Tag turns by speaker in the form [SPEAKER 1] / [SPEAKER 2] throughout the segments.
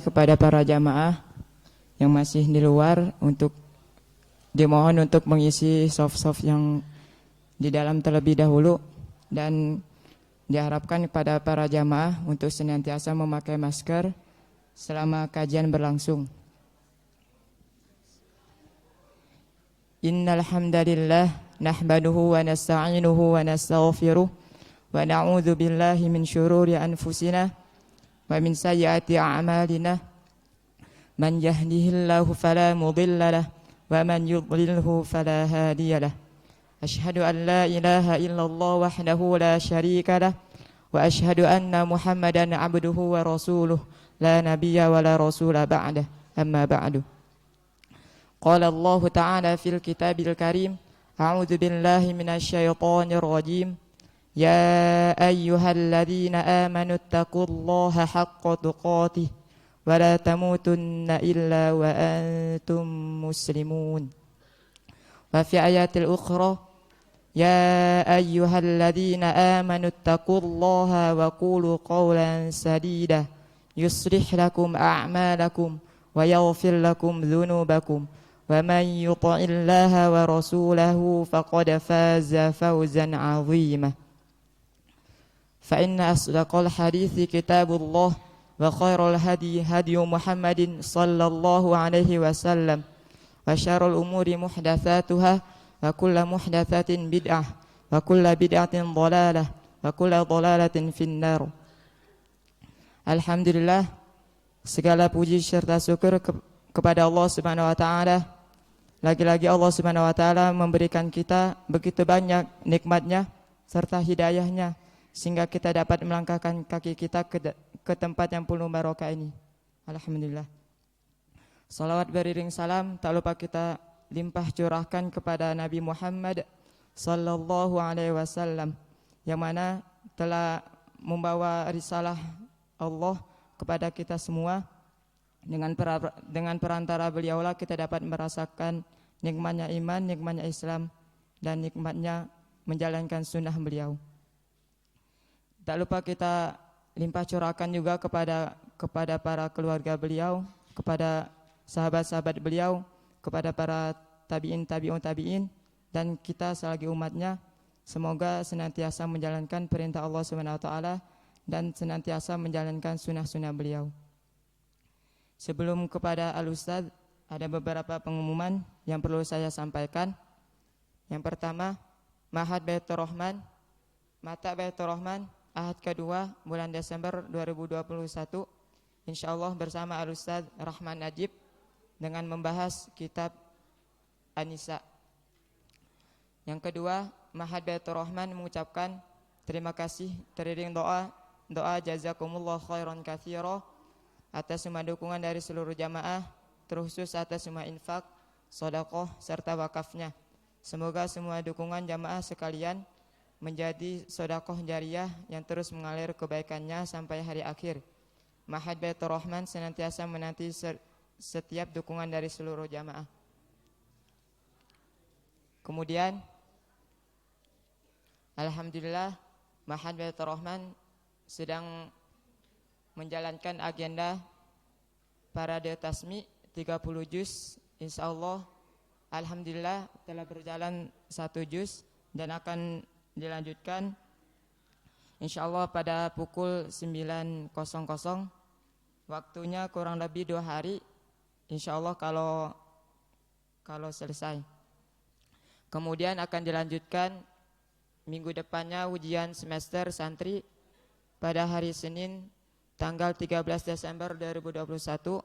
[SPEAKER 1] Kepada para jamaah yang masih di luar untuk dimohon untuk mengisi soft-soft yang di dalam terlebih dahulu, dan diharapkan kepada para jamaah untuk senantiasa memakai masker selama kajian berlangsung. Innal hamdalillah nahmaduhu wa nasta'inuhu wa nastaghfiruh wa na'udzu billahi min syururi anfusina wa min sayyiati a'malina. Man yahdihillahu fala mudilla lahu wa man yudlilhu fala hadiya lahu. Asyhadu an la ilaha illallah wahdahu la syarika lahu wa asyhadu anna Muhammadan abduhu wa rasuluh la nabiyya wa la rasula ba'dah. Amma ba'du. Qala Allah ta'ala fil kitabil karim, a'udzu billahi minasy syaithanir rajim. Ya ayyuhalladzina amanu taqullaha haqqa tuqatih wa la tamutunna illa wa antum muslimun. Wa fi ayatil ukhra, ya ayyuhalladzina amanu taqullaha wa qulu qawlan sadida yuslih lakum a'malakum wa yaghfir lakum dhunubakum wa man yuti'illaha wa rasulahu faqad faza fawzan 'azima. Fa inna asdaqal hadithi kitabullah wa khairal hadi hadiyu Muhammadin sallallahu alaihi wasallam wa syarrul umuri muhdatsatuha wa kullu muhdatsatin bid'ah wa kullu bid'atin dhalalah wa kullu dhalalatin finnar. Alhamdulillah, segala puji serta syukur kepada Allah Subhanahu wa taala. Lagi-lagi Allah Subhanahu wa taala memberikan kita begitu banyak nikmatnya serta hidayahnya sehingga kita dapat melangkahkan kaki kita ke tempat yang penuh barokah ini. Alhamdulillah. Salawat beriring salam tak lupa kita limpah curahkan kepada Nabi Muhammad sallallahu alaihi wasallam yang mana telah membawa risalah Allah kepada kita semua. Dengan perantara beliaulah kita dapat merasakan nikmatnya iman, nikmatnya Islam, dan nikmatnya menjalankan sunnah beliau. Tak lupa kita limpah curahkan juga kepada para keluarga beliau, kepada sahabat-sahabat beliau, kepada para tabi'in, dan kita selagi umatnya. Semoga senantiasa menjalankan perintah Allah SWT dan senantiasa menjalankan sunnah-sunnah beliau. Sebelum kepada Al-Ustadz, ada beberapa pengumuman yang perlu saya sampaikan. Yang pertama, Ma'had Baitur Rahman, Mata Baitur Rahman, Ahad kedua bulan Desember 2021, insyaallah bersama Al-Ustadz Rahman Najib dengan membahas kitab An-Nisa. Yang kedua, Ma'had Baitur Rahman mengucapkan terima kasih teriring doa jazakumullah khairan katsira atas semua dukungan dari seluruh jamaah, terkhusus atas semua infak, sedekah serta wakafnya. Semoga semua dukungan jamaah sekalian menjadi sedekah jariyah yang terus mengalir kebaikannya sampai hari akhir. Ma'had Baitur Rahman senantiasa menanti setiap dukungan dari seluruh jamaah. Kemudian alhamdulillah, Ma'had Baitur Rahman sedang menjalankan agenda parade tasmi 30 juz. Insyaallah alhamdulillah telah berjalan 1 juz dan akan dilanjutkan insyaallah pada pukul 9.00. Waktunya kurang lebih 2 hari insyaallah kalau selesai. Kemudian akan dilanjutkan minggu depannya ujian semester santri pada hari Senin tanggal 13 Desember 2021.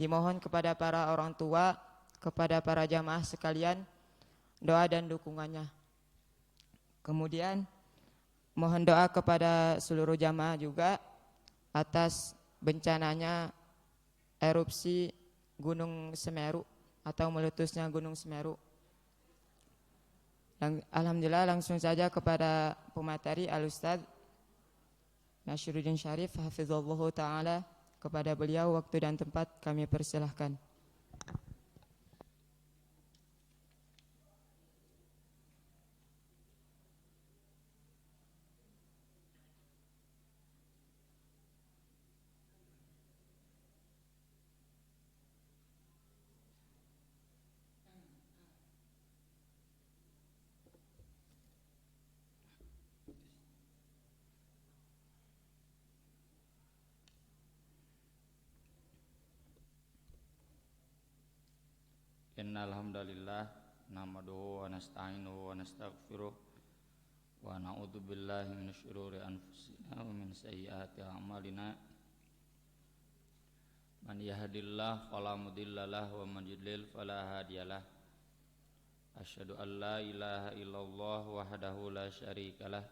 [SPEAKER 1] Dimohon kepada para orang tua, kepada para jamaah sekalian doa dan dukungannya. Kemudian mohon doa kepada seluruh jamaah juga atas bencananya erupsi Gunung Semeru atau meletusnya Gunung Semeru. Alhamdulillah, langsung saja kepada pemateri Al-Ustadz Nasruddin Syarif hafizallahu ta'ala. Kepada beliau waktu dan tempat kami persilahkan.
[SPEAKER 2] Innal hamdalillah nahmaduhu wa nasta'inuhu wa nastaghfiruh wa na'udzu billahi minasy syururi anfusina wa min sayyiati a'malina. Man yahdihillahu fala mudhillalah wa man yudlil fala hadiyalah. Asyhadu an la ilaha illallah wahdahu la syarikalah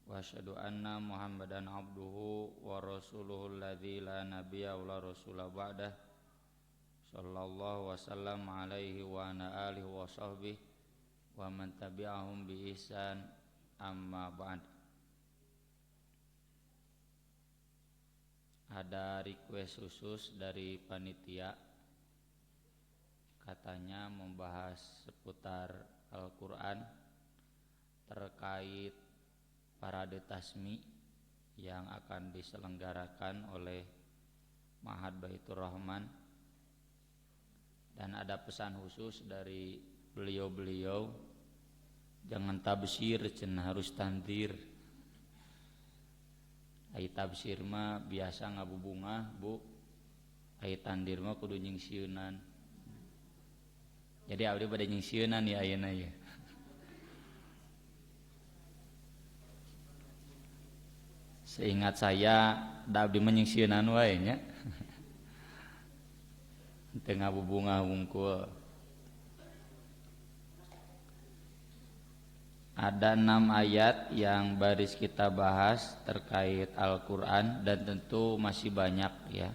[SPEAKER 2] wa asyhadu anna Muhammadan abduhu wa rasuluhul ladzi la nabiyya wa la rasula ba'dah. Sallallahu wasallam alaihi wa ala alihi wa sahbihi wa man tabi'ahum bi ihsan amma ba'd. Ada request khusus dari panitia, katanya membahas seputar Al-Quran terkait parade tasmi yang akan diselenggarakan oleh Ma'had Baitur Rahman. Dan ada pesan khusus dari beliau-beliau, jangan tabsir, harus tandir. Ai tabsir mah biasa ngabubungah, Bu. Ai tandir mah kudu nyingsieunan. Jadi abdi bade nyingsieunan ya ayeuna ya. Seingat saya da abdi mah nyingsieunan wae nya. Tengah bubunga wungkul. Ada 6 ayat yang baris kita bahas terkait Al-Quran dan tentu masih banyak ya.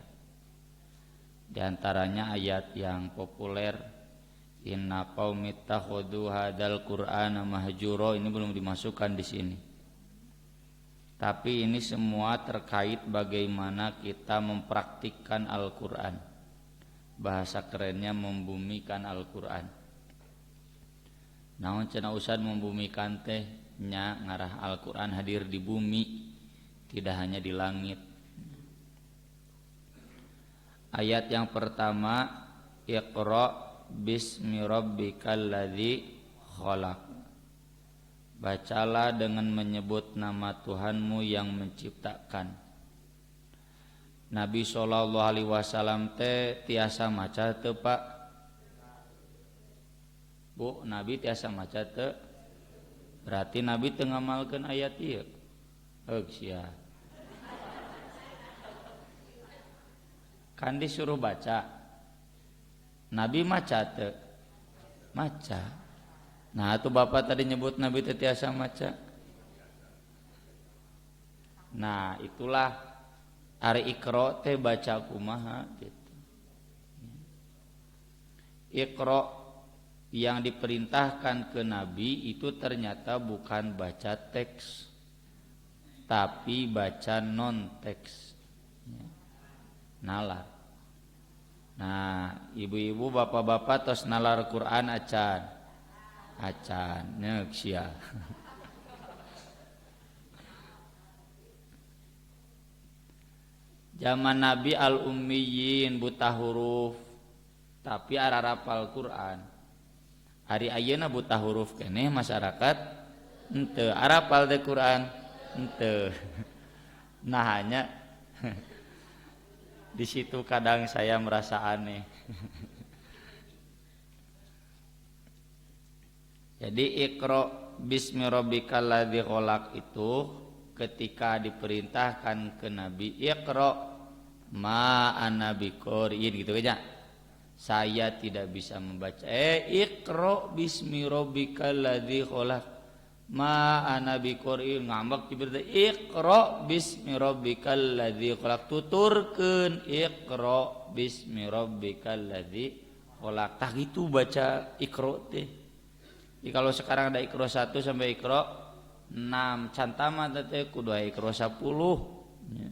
[SPEAKER 2] Di antaranya ayat yang populer, inna qaumi ittakhadhu hadzal qur'ana mahjura, ini belum dimasukkan di sini. Tapi ini semua terkait bagaimana kita mempraktikkan Al-Quran. Bahasa kerennya membumikan Al-Quran. Naon cenah Ustaz membumikan teh nya ngarah Al-Quran hadir di bumi, tidak hanya di langit. Ayat yang pertama, Iqra bismi rabbikal ladzi khalaq. Bacalah dengan menyebut nama Tuhanmu yang menciptakan. Nabi sallallahu alaihi wasallam teh tiasa maca teu Pak? Bu, Nabi tiasa maca teu? Berarti Nabi teu ngamalkeun ayat ieu. Heug sia. Kan disuruh baca. Nabi maca teu? Maca. Nah, atuh Bapak tadi nyebut Nabi teh tiasa maca. Nah, itulah ari Iqra teh baca kumaha gitu. Iqra yang diperintahkan ke Nabi itu ternyata bukan baca teks, tapi baca non teks, nalar. Nah, ibu-ibu bapak-bapak tos nalar Quran acan neuk sia. Zaman Nabi al-ummiyin buta huruf, tapi ararapal Quran. Hari ayeuna buta huruf keneh masyarakat henteu arapal teh Quran henteu. Nah hanya di situ kadang saya merasa aneh. Jadi Iqra bismi rabbikal ladzi khalaq itu ketika diperintahkan ke Nabi, Iqra ma ana biqoriin gitu aja. Saya tidak bisa membaca. Iqra bismi rabbikal ladzi khalaq ma ana biqoriin, ngambek diberi Iqra bismi rabbikal ladzi khalaq, tuturkeun Iqra bismi rabbikal ladzi khalaq. Tah gitu baca Iqra teh. Jadi kalau sekarang ada Iqra 1 sampai Iqra 6 cantama teh kudu Iqra 10 ya.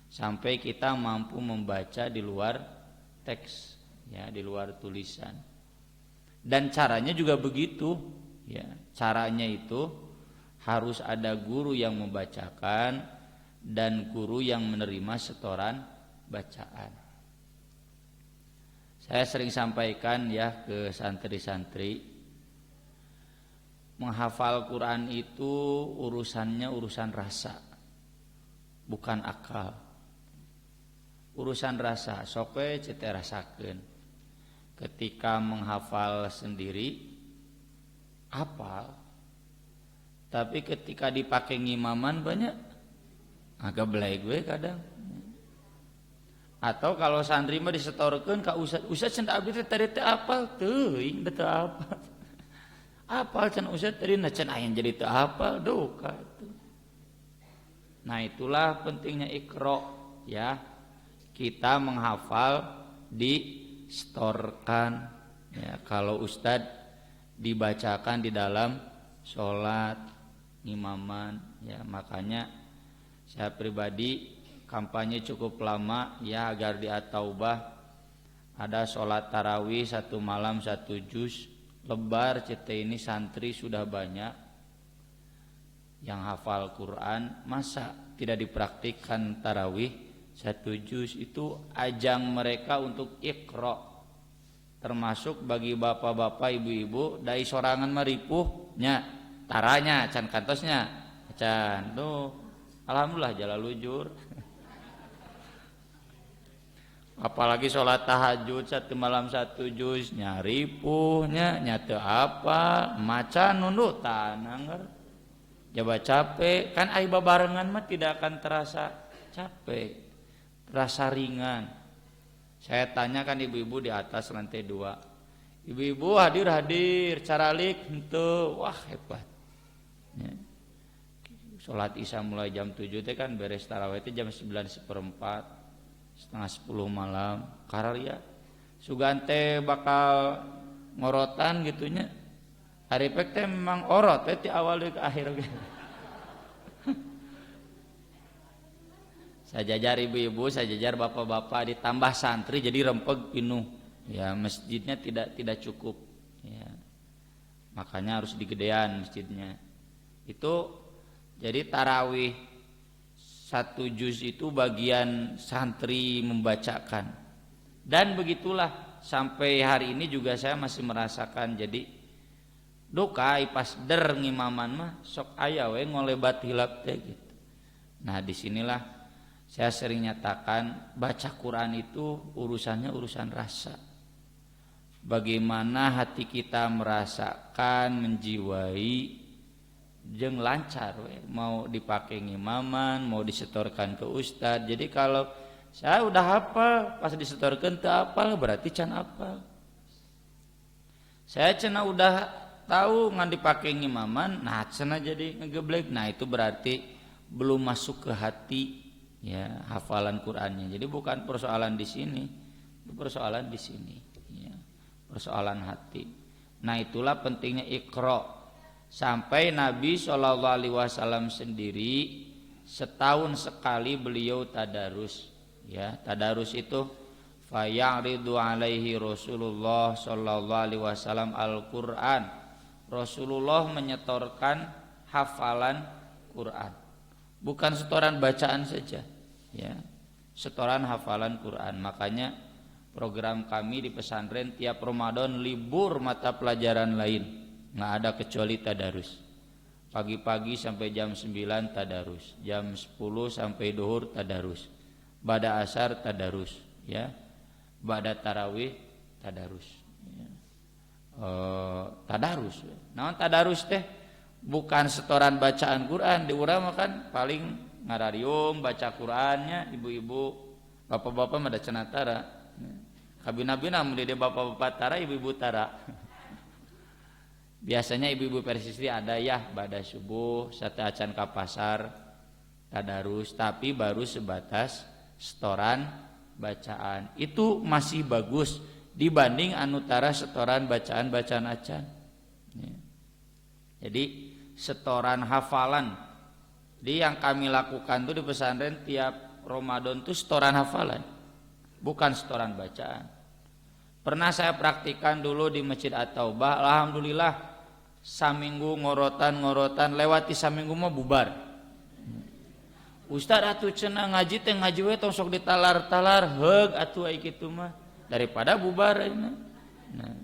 [SPEAKER 2] Sampai kita mampu membaca di luar teks ya, di luar tulisan. Dan caranya juga begitu ya. Caranya itu harus ada guru yang membacakan dan guru yang menerima setoran bacaan. Saya sering sampaikan ya ke santri-santri, menghafal Quran itu urusannya urusan rasa, bukan akal. Urusan rasa, sok we cete rasakeun. ketika menghafal sendiri hafal, tapi ketika dipakai ngimaman banyak agak belai gue kadang. Atau kalau santri mah disetorkeun ka ustad cenah abdi teh tadi teu apal teuing teu apal. Apal cenah ustad tadi na cenah aya jadi teu apal duka tuh. Nah, itulah pentingnya Iqra ya. Kita menghafal disetorkan ya, kalau ustad dibacakan di dalam sholat imaman ya. Makanya saya pribadi kampanye cukup lama ya agar di At-Taubah ada sholat tarawih 1 malam 1 juz. Lebar cete ini santri sudah banyak yang hafal Quran, masa tidak dipraktikkan tarawih 1 juz. Itu ajang mereka untuk Iqra, termasuk bagi bapak-bapak ibu-ibu dai sorangan maripuhnya taranya can kantosnya can tuh alhamdulillah jala lujur. Apalagi sholat tahajud 1 malam 1 juz nyaripuhnya nyate apa macan nundutan anggar jaba capek kan ai babarengan mah tidak akan terasa capek, terasa ringan. Saya tanyakan ibu-ibu di atas lantai 2, ibu-ibu hadir caralik henteu, wah hebat ya. Sholat isya mulai jam 7 teh kan beres tarawih teh jam 9:04 setengah 10 malam karya sugante bakal ngorotan gitunya haripek teh memang orot teh ti awal ke akhir gitu. Saya jajar ibu-ibu, saya jajar bapak-bapak ditambah santri jadi rempeg pinuh ya, masjidnya tidak cukup ya, makanya harus digedean masjidnya. Itu jadi tarawih 1 juz itu bagian santri membacakan, dan begitulah sampai hari ini juga saya masih merasakan. Jadi doka pas der ngimaman mah sok aya we ngolebat hilap teh gitu. Nah, disinilah saya sering nyatakan baca Quran itu urusannya urusan rasa. Bagaimana hati kita merasakan, menjiwai, jeung lancar we. Mau dipakai ngimaman, mau disetorkan ke ustad. Jadi kalau saya udah hafal pas disetorkan teu hafal berarti can hafal. Saya cenah udah tahu ngan dipakai ngimaman, nah cenah jadi ngegeblek. Nah, itu berarti belum masuk ke hati ya hafalan Qur'annya. Jadi bukan persoalan di sini, persoalan di sini ya, persoalan hati. Nah, itulah pentingnya Iqra. Sampai Nabi SAW sendiri setahun sekali beliau tadarus ya. Tadarus itu fayaridu alaihi Rasulullah SAW Al-Quran. Rasulullah menyetorkan hafalan Quran, bukan setoran bacaan saja ya, setoran hafalan Quran. Makanya program kami di pesantren tiap Ramadan libur mata pelajaran lain, nggak ada kecuali tadarus. Pagi-pagi sampai jam 9 tadarus, jam 10 sampai duhur tadarus, bada asar tadarus ya, bada tarawih tadarus ya. Tadarus naon tadarus teh bukan setoran bacaan Quran. Di urang mah kan paling ngararium baca Qurannya ibu-ibu, bapak-bapak mah da cenah tara. Kabina-bina mun di bapak-bapak tara, ibu-ibu tara. Biasanya ibu-ibu persisri ada ya bada subuh sate acan ka pasar tadarus, tapi baru sebatas setoran bacaan. Itu masih bagus dibanding anu tara setoran bacaan-bacaan acan ya. Jadi setoran hafalan di yang kami lakukan tuh di pesantren tiap Ramadan tuh setoran hafalan, bukan setoran bacaan. Pernah saya praktikan dulu di Masjid At-Taubah, alhamdulillah saminggu ngorotan lewati saminggu mah bubar. Ustad atuh cenah ngaji teh ngaji we tong sok ditalar-talar heug atuh ai kitu mah daripada bubar ayeuna. Nah,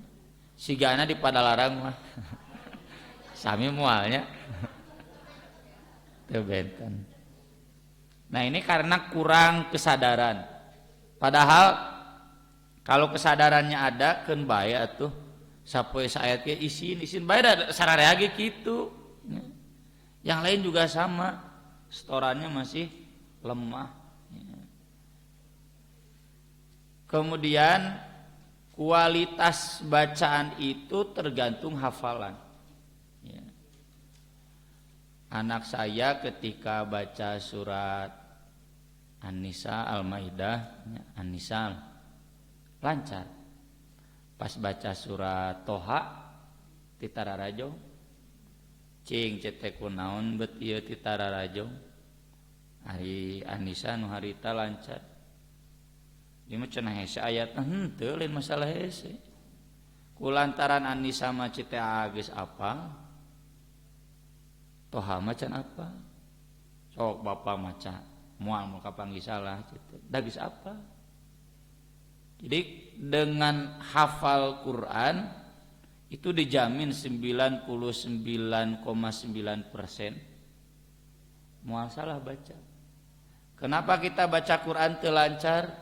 [SPEAKER 2] sigana di Padalarang mah sami mualnya teu benten. Nah, ini karena kurang kesadaran. Padahal Kalau kesadarannya ada keun bae atuh sapoe saayat ge isin bae da sararea ge kitu. Yang lain juga sama, setorannya masih lemah. Kemudian kualitas bacaan itu tergantung hafalan. Anak saya ketika baca surat An-Nisa, Al-Maidah, An-Nisa lancar. Pas baca surat Toha titararajo, cing cetek kunaon bet ieu titararajo. Hari An-Nisa nu harita lancar. Ieu mah cenah hese ayatna henteu lain masalah hese. Kulantaran An-Nisa mah cete geus apa? Toha macan apa? Sok bapa maca moal mau kapanggih salah gitu. Da geus apa? Jadi dengan hafal Quran itu dijamin 99,9% moal salah baca. Kenapa kita baca Quran teu lancar?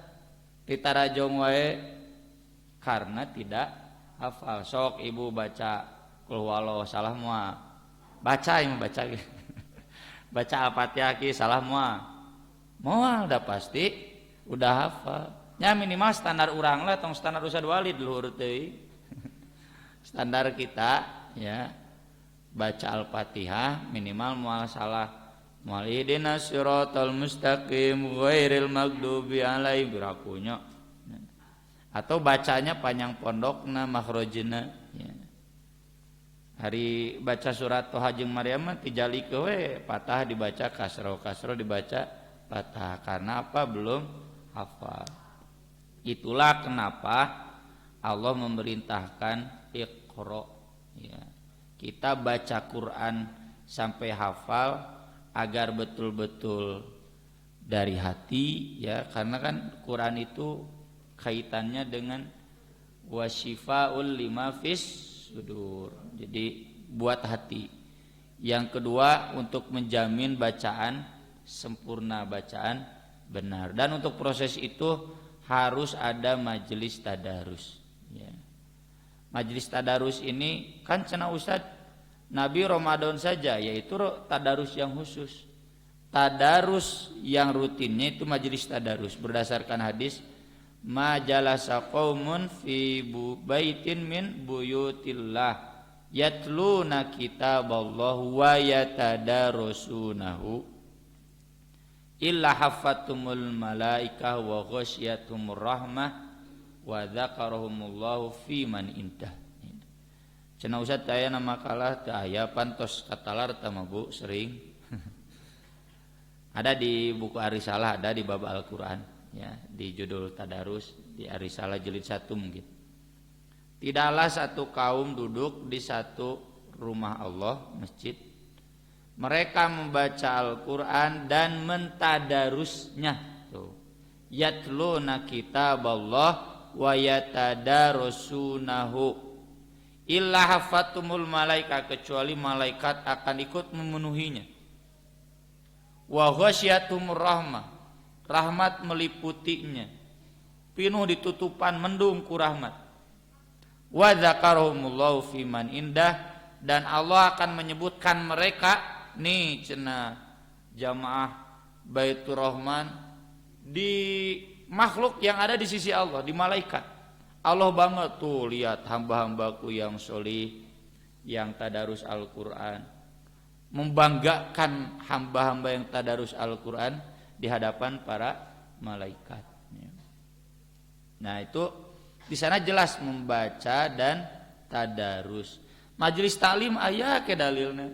[SPEAKER 2] Ditarajong wae karena tidak hafal. Sok ibu baca qul huwallahu salah moal. Baca yang baca baca Al-Fatihah ki salah moal dah pasti udah hafal. Nya minimal standar urang lah tong standar Ustaz Walid luhur teuing. Standar kita ya baca Al-Fatihah minimal moal salah. Moal ihdinas siratal mustaqim ghairil maghdubi alaihim birakunya. Atau bacanya panjang pondokna makhrajna ya. Hari baca surat Toha jeung Maryam mah tijalikeun we patah dibaca kasro dibaca patah karena apa belum hafal. Itulah kenapa Allah memerintahkan Iqra ya. Kita baca Quran sampai hafal agar betul-betul dari hati ya, karena kan Quran itu kaitannya dengan wasyifaul lima fis sudur. Jadi buat hati. Yang kedua untuk menjamin bacaan sempurna, bacaan benar. Dan untuk proses itu harus ada majelis tadarus ya. Majelis tadarus ini kan cenah Ustaz Nabi Ramadan saja yaitu tadarus yang khusus. Tadarus yang rutinnya itu majelis tadarus berdasarkan hadis majalasa qaumun fi baitin min buyutillah yatluna kitaballahu wa yatadarasunahu illa haffatumul malaikah wa ghasyiatumur rahmah wa dzakarahumullahu fi man indah. Cenah Ustaz aya nama kalah teu aya pantos katalar tama Bu sering. Ada di buku Arisalah, ada di bab Al-Qur'an ya, di judul tadarus di Arisalah jilid 1 mungkin. Tidaklah satu kaum duduk di satu rumah Allah, masjid. Mereka membaca Al-Qur'an dan mentadarusnya. Tuh. Yatluna kitaballah wa yatadarasunahu. Illa hafatumul malaika, kecuali malaikat akan ikut memenuhinya. Wa ghasyiatumur rahmah, rahmat meliputinya. Penuh ditutupan mendung ku rahmat. Wa dzakarahumullahu fi man indah, dan Allah akan menyebutkan mereka nih cenah jamaah Baitur Rahman di makhluk yang ada di sisi Allah, di malaikat. Allah banget tuh lihat hamba-hambaku yang sholih, yang tadarus Al-Quran, membanggakan hamba-hamba yang tadarus Al-Quran di hadapan para malaikat. Nah itu di sana jelas membaca dan tadarus. Majelis taklim aya ke dalilnya,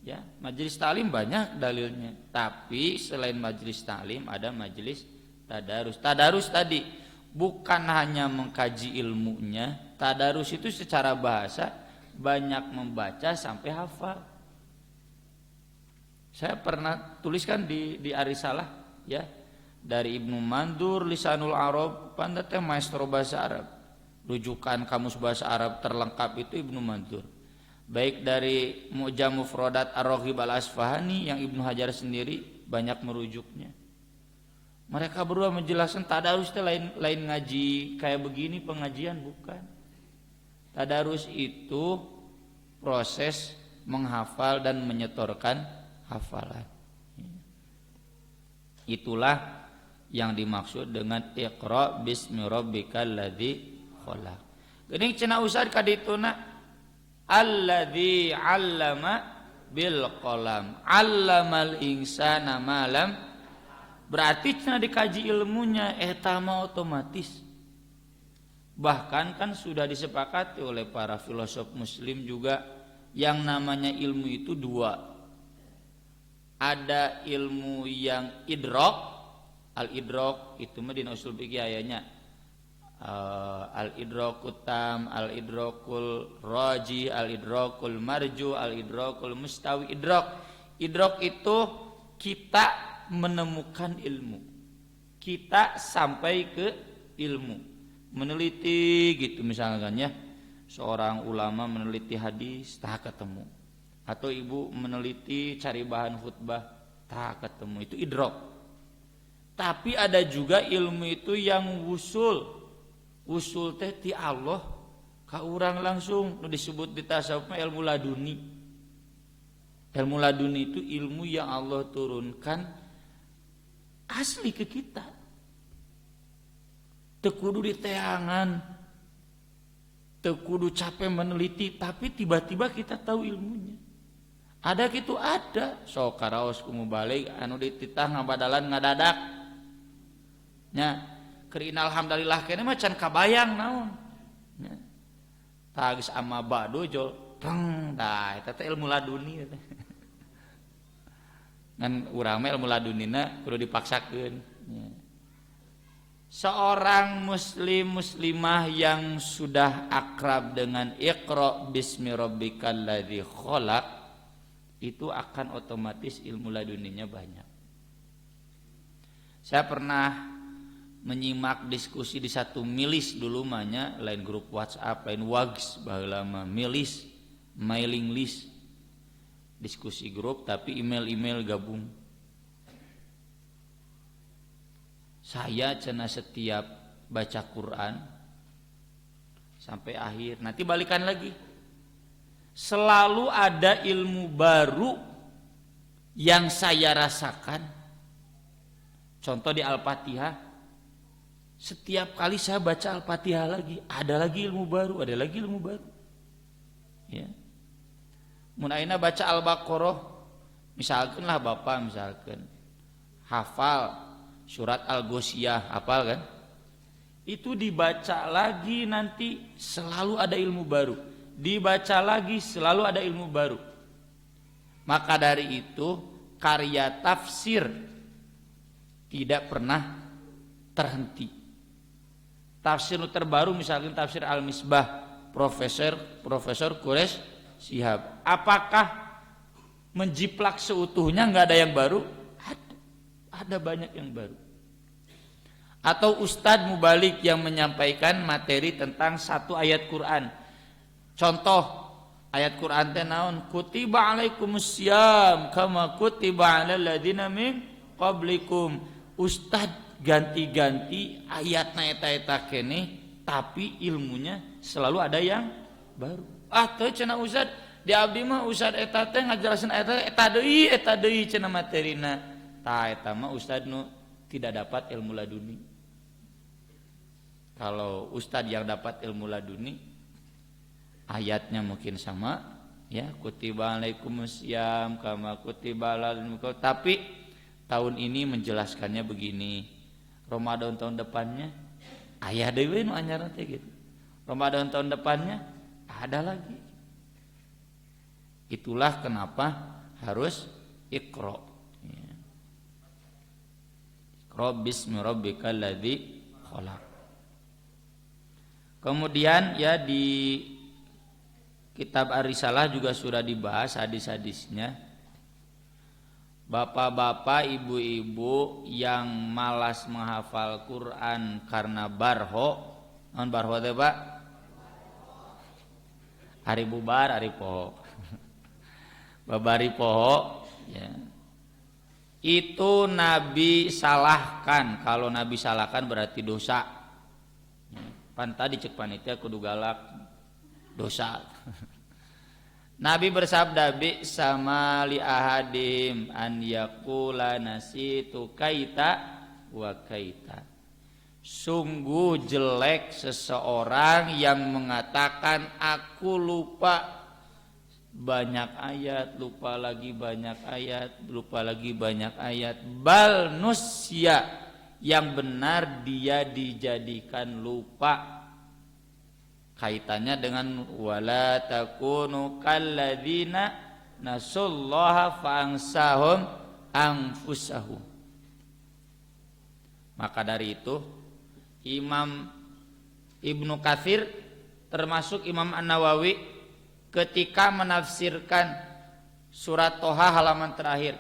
[SPEAKER 2] ya majelis taklim banyak dalilnya. Tapi selain majelis taklim ada majelis tadarus. Tadarus tadi bukan hanya mengkaji ilmunya, tadarus itu secara bahasa banyak membaca sampai hafal. Saya pernah tuliskan di Arisalah ya, dari Ibnu Mandur Lisanul Arab, pandai maestro bahasa Arab. Rujukan kamus bahasa Arab terlengkap itu Ibnu Mandur. Baik dari Mu'jam Mufradat Ar-Raghib Al-Asfahani yang Ibnu Hajar sendiri banyak merujuknya. Mereka berdua menjelaskan tadarus itu lain ngaji kayak begini pengajian, bukan. Tadarus itu proses menghafal dan menyetorkan hafalan. Itulah yang dimaksud dengan Iqra bismi rabbikal ladzi khalaq. Geuning cenah Ustaz kadituna alladzi 'allama bil qalam 'allamal insana ma lam, berarti cenah dikaji ilmunya eta mah otomatis. Bahkan kan sudah disepakati oleh para filosof muslim juga yang namanya ilmu itu dua. Ada ilmu yang idrak, al-idrak itu mah dina usul fikih ayanya al-idrakut tam, al-idrakul raji, al-idrakul marju, al-idrakul mustawi. Idrak itu kita menemukan ilmu, kita sampai ke ilmu, meneliti gitu misalkan ya. Seorang ulama meneliti hadis tak ketemu, atau ibu meneliti cari bahan khutbah tak ketemu, itu idrak. Tapi ada juga ilmu itu yang wusul teh ti Allah ka urang langsung, nu disebut di tasawuf ilmu laduni. Ilmu laduni itu ilmu yang Allah turunkan asli ke kita, teu kudu diteangan, teu kudu capek meneliti, tapi tiba-tiba kita tahu ilmunya. Ada gitu, ada sok karaos kumu balik anu dititah ngabadalan ngadadak nya keur alhamdulillah kene mah can kabayang naon nya tagis ama badu jol teng tah eta teh ilmu laduni eta ngan urang mah ilmu ladunina kudu dipaksakeun nya. Seorang muslim muslimah yang sudah akrab dengan Iqra bismi rabbikal ladzi khalaq itu akan otomatis ilmu laduninya banyak. Saya pernah menyimak diskusi di satu milis dulu mahnya, lain grup WhatsApp, lain wags baheula mah milis, mailing list, diskusi grup tapi email gabung. Saya cenah setiap baca Quran sampai akhir, nanti balikan lagi, selalu ada ilmu baru yang saya rasakan. Contoh di Al-Fatihah, setiap kali saya baca Al-Fatihah lagi, ada lagi ilmu baru, ada lagi ilmu baru. Ya. Mun ayeuna baca Al-Baqarah, misalkan lah Bapak misalkan hafal surat Al-Ghasyiyah, hafal kan? Itu dibaca lagi nanti selalu ada ilmu baru. Dibaca lagi selalu ada ilmu baru. Maka dari itu karya tafsir tidak pernah terhenti. Tafsir terbaru misalkan tafsir Al-Misbah Profesor Quraisy Shihab, apakah menjiplak seutuhnya nggak ada yang baru? Ada banyak yang baru. Atau Ustadz Mubalik yang menyampaikan materi tentang satu ayat Quran. Contoh ayat Quran teh naon? Kutiba alaikumusiyam kama kutiba alal ladzina min qablikum. Ustadz ganti-ganti ayatna eta kene, tapi ilmunya selalu ada yang baru. Teu cenah Ustad, di abdi mah Ustad eta teh ngajelasin eta deui cenah materina. Tah eta mah Ustad nu tidak dapat ilmu laduni. Kalau Ustad yang dapat ilmu laduni, ayatnya mungkin sama ya, kutiba alaikumusiyam kama kutiba alal, tapi tahun ini menjelaskannya begini. Ramadan tahun depannya aya deui nu anyar teh gitu. Ramadan tahun depannya ada lagi. Itulah kenapa harus Iqra. Ya. Iqra bismi rabbikal ladzi khalaq. Kemudian ya di kitab Ar-Risalah juga sudah dibahas hadis-hadisnya. Bapak-bapak, ibu-ibu yang malas menghafal Quran karena barho, non barho teh Pak? Hari bubar, hari poho. Babari poho, ya. itu Nabi salahkan. Kalau Nabi salahkan berarti dosa. Pan tadi cek panitia kudu galak dosa. Nabi bersabda bi sama li ahadim an yaqula nasitu kaita wa kaita. Sungguh jelek seseorang yang mengatakan aku lupa banyak ayat, lupa lagi banyak ayat, lupa lagi banyak ayat. Bal nusya, yang benar dia dijadikan lupa. Kaitannya dengan wala takunu kalladzina nasullaha fa'ansahum anfusahum. Maka dari itu Imam Ibnu Katsir termasuk Imam An-Nawawi ketika menafsirkan surat Toha halaman terakhir,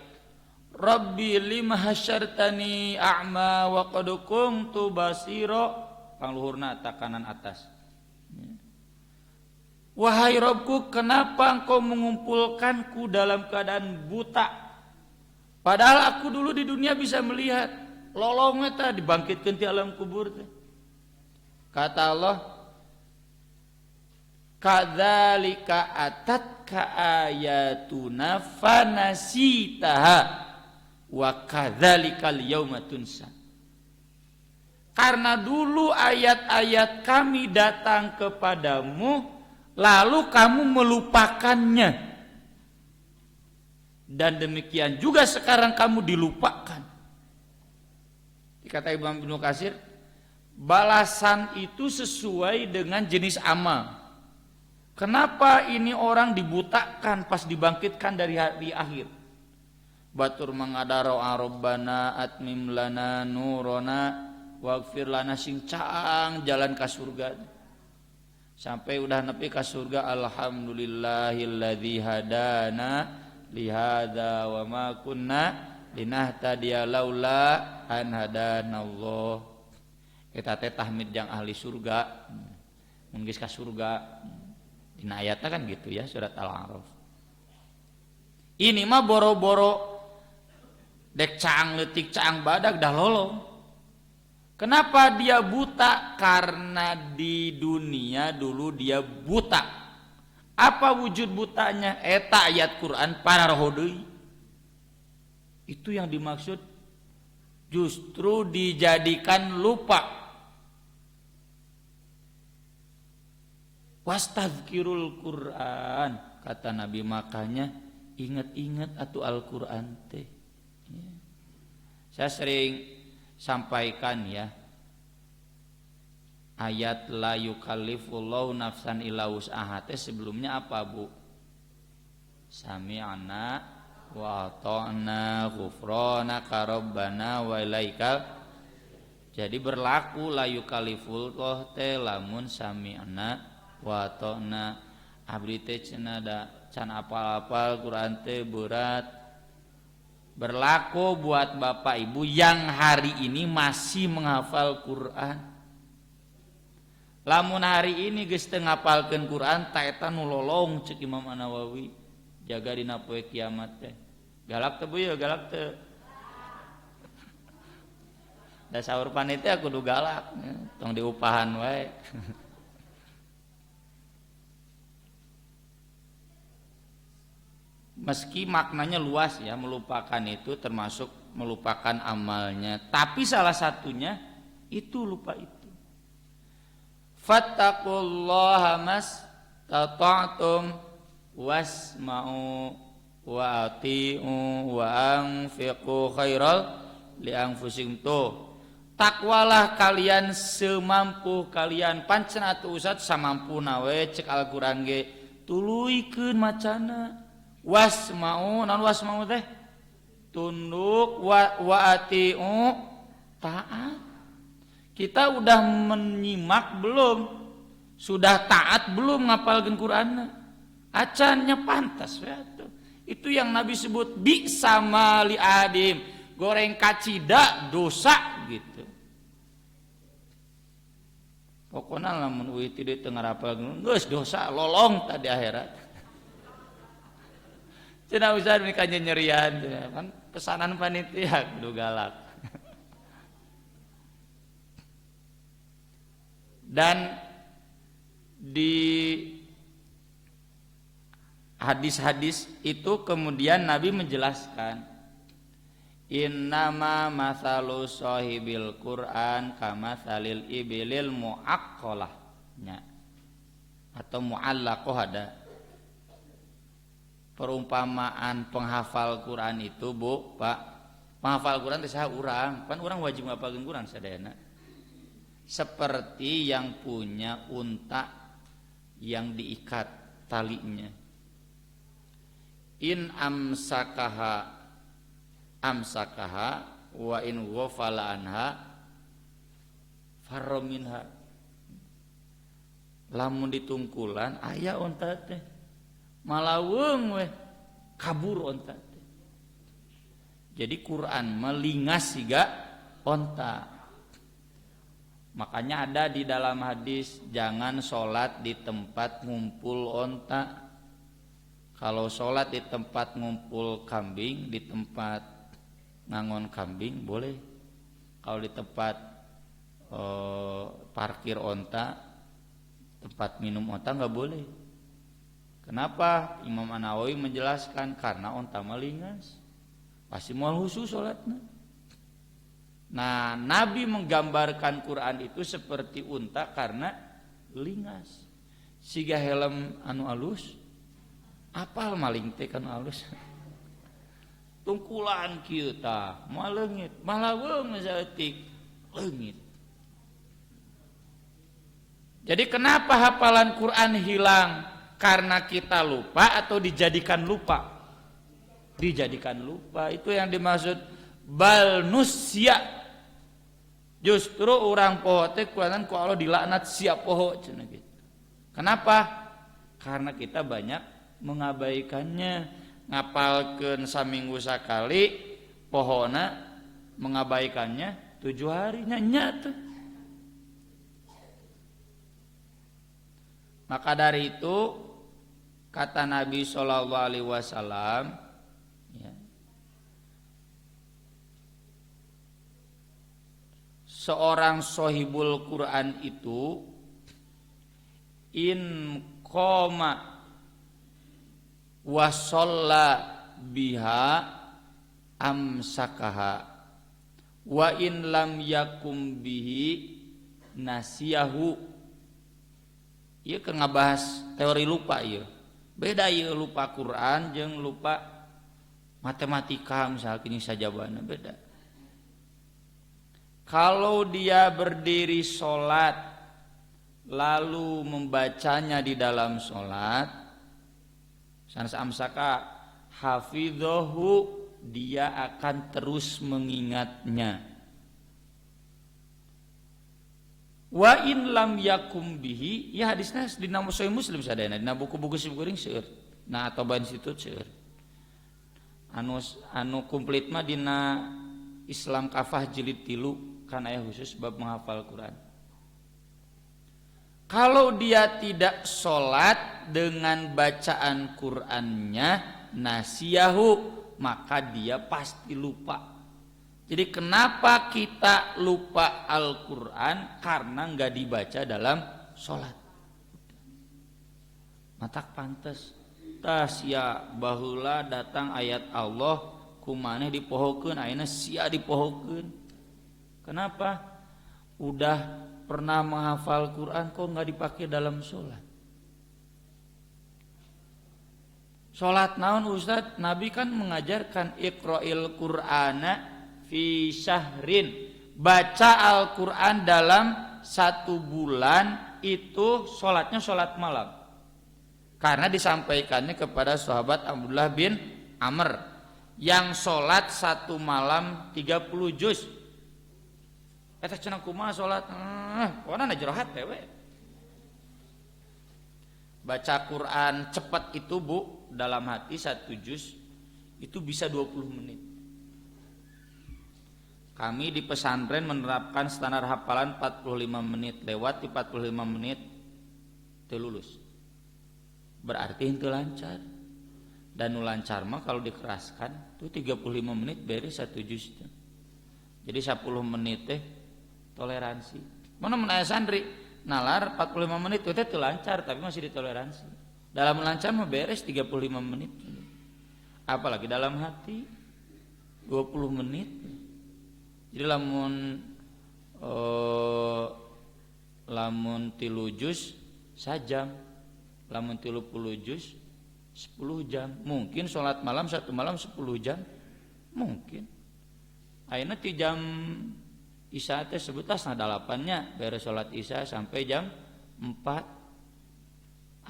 [SPEAKER 2] Rabbi lima hasyartani a'ma wa qad kuntu basira, pangluhurna takanan atas. Wahai Rabbku, kenapa engkau mengumpulkanku dalam keadaan buta? Padahal aku dulu di dunia bisa melihat. Lolongnya tadi dibangkitkan di alam kubur. Kata Allah, kadzalika atatka ayatuna fanasitaha wa kadzalikal yauma tunsa. Karena dulu ayat-ayat kami datang kepadamu lalu kamu melupakannya, dan demikian juga sekarang kamu dilupakan. Kata Imam Ibnu Katsir, balasan itu sesuai dengan jenis amal. Kenapa ini orang dibutakan pas dibangkitkan dari hari akhir? Batur mangadaro arabbana atmim lana nurona waghfir lana, sing caang jalan ka surga. Sampai udah nepi ka surga, alhamdulillahilladzi hadana lihada wa ma kunna linahtadiya laula an hadanallah. Eta teh tahmid jang ahli surga mun geus ka surga. Dina ayatna kan gitu ya, surat Al-A'raf. Ini mah boro-boro dek caang leutik caang badag dah lolong. Kenapa dia buta? Karena di dunia dulu dia buta. Apa wujud butanya? Eta ayat Quran pararoho deui. Itu yang dimaksud, justru dijadikan lupa. Wastadzkirul Quran, kata Nabi, makanya ingat-ingat atuh Al-Quran teh. Saya sering sampaikan ya, ayat la yukallifullahu nafsan illa wus'aha teh sebelumnya apa Bu? Sami'na wa ta'na ghufranaka rabbana wa ilaikal. Jadi berlaku la yukallifullahu teh lamun sami'na wa ta'na. Abdi teh cenah da can apal-apal Quran teh berat. Berlaku buat Bapak Ibu yang hari ini masih menghafal Quran. Lamun hari ini geus teu ngapalkeun Quran, ta eta nu lolong ceuk Imam An-Nawawi. Jaga dina poe kiamat teh. Galak teh Bu ya, galak teh. Da saur panitia kudu galak, tong diupahan wae. Meski maknanya luas ya, melupakan itu termasuk melupakan amalnya, tapi salah satunya itu lupa itu. Fattaqullaha mastata'tum wasma'u wa ati'u wa anfiqu khairal li anfusikum. Takwalah kalian semampu kalian. Pancen atuh Ustaz samampuna we cek Al-Qur'an ge tuluikeun macana. Wasma'u, non wasma'u teh tunduk, wa ati'u taat. Kita udah menyimak belum? Sudah taat belum ngapalkeun Qur'anna? Acannya pantas ya tuh. Itu yang Nabi sebut bi sama li adim, goreng kacida dosa gitu. Pokoknya lamun uwi teu teu ngarapalkeun geus dosa lolong tadi akhirat. Cenah Ustaz ini kan nyerian kan pesanan panitia kudu galak. Dan di hadis-hadis itu kemudian Nabi menjelaskan, innama masalu sahibil Quran kamatsalil ibilil muaqqalah, atau muallaqah. Ada perumpamaan penghafal Quran itu, Bu, Pak. Penghafal Quran teh saha urang? Pan urang wajib ngapalkeun Quran sadayana. Seperti yang punya unta yang diikat talinya. In amsakaha wa in ghafala anha farra minha. Lamun ditungkulan aya onta teh malaweung we kabur onta teh. Jadi Quran melingas siga onta. Makanya ada di dalam hadis, jangan sholat di tempat ngumpul onta. Kalau sholat di tempat ngumpul kambing, di tempat ngangon kambing boleh. Kalau di tempat parkir onta, tempat minum onta nggak boleh. Kenapa? Imam An-Nawawi menjelaskan karena onta melingas, pasti mau khusus sholatnya. Nah, Nabi menggambarkan Quran itu seperti unta karena lingas. Siga helm anu alus, apal maling teh kan alus. Tungkulan kieu tah, moal leungit, malaweung saeutik leungit. Jadi kenapa hafalan Quran hilang? Karena kita lupa atau dijadikan lupa? Dijadikan lupa, itu yang dimaksud bal nusya. Justru orang poho teh kuanan ku Allah dilaknat sia poho cenah gitu. Kenapa? Karena kita banyak mengabaikannya. Ngapalkeun saminggu sakali, pohona mengabaikannya 7 hari nya tuh. Maka dari itu kata Nabi sallallahu alaihi wasallam, ya, seorang sohibul Quran itu in qoma wa shalla biha amsakaha wa in lam yakum bihi nasiyahu. Ieu keur ngabahas teori lupa ieu. Beda ieu lupa Quran jeung lupa matematika misalnya ini sajabana beda. Kalau dia berdiri sholat lalu membacanya di dalam sholat, sanes amsaka hafidhahu, dia akan terus mengingatnya. Wa in lam yakum bihi, ya hadisnya di nama Sahih Muslim sadayana, dina buku-buku simkuring seueur. Nah atau institut seueur. Anu komplit mah dina Islam Kafah jilid 3 kan aya khusus bab menghafal Quran. Kalau dia tidak sholat dengan bacaan Qurannya nasiyahu, maka dia pasti lupa. Jadi kenapa kita lupa Al-Quran? Karena nggak dibaca dalam sholat. Matak pantes tas ya baheula datang ayat Allah kumaneh dipohokeun, ayeuna sia dipohokeun. Kenapa? Udah pernah menghafal Quran kok nggak dipakai dalam sholat? Sholat naon Ustaz? Nabi kan mengajarkan iqra'il Qur'ana fi syahrin, baca Al-Quran dalam 1 bulan itu sholatnya sholat malam. Karena disampaikannya kepada sahabat Abdullah bin Amr yang sholat 1 malam 30 juz. Eta cenah kumaha sholat? Pokona jrohat teh we. Baca Quran cepat itu Bu, dalam hati 1 juz itu bisa 20 menit. Kami di pesantren menerapkan standar hafalan 45 menit, lewat di 45 menit teu lulus. Berarti henteu lancar. Dan nu lancar mah kalau dikeraskan tuh 35 menit beres satu juz. Jadi 10 menit teh toleransi. Mana mun aya santri nalar 45 menit itu teh lancar tapi masih ditoleransi. Dalam lancar mah beres 35 menit. Apalagi dalam hati 20 menit. Jadi lamun 3 juz sajam, lamun 30 juz 10 jam. Mungkin sholat malam satu malam 10 jam. Mungkin. Ayeuna ti jam Isya teh sebutas nah 8-nya beres sholat Isya sampai jam 4.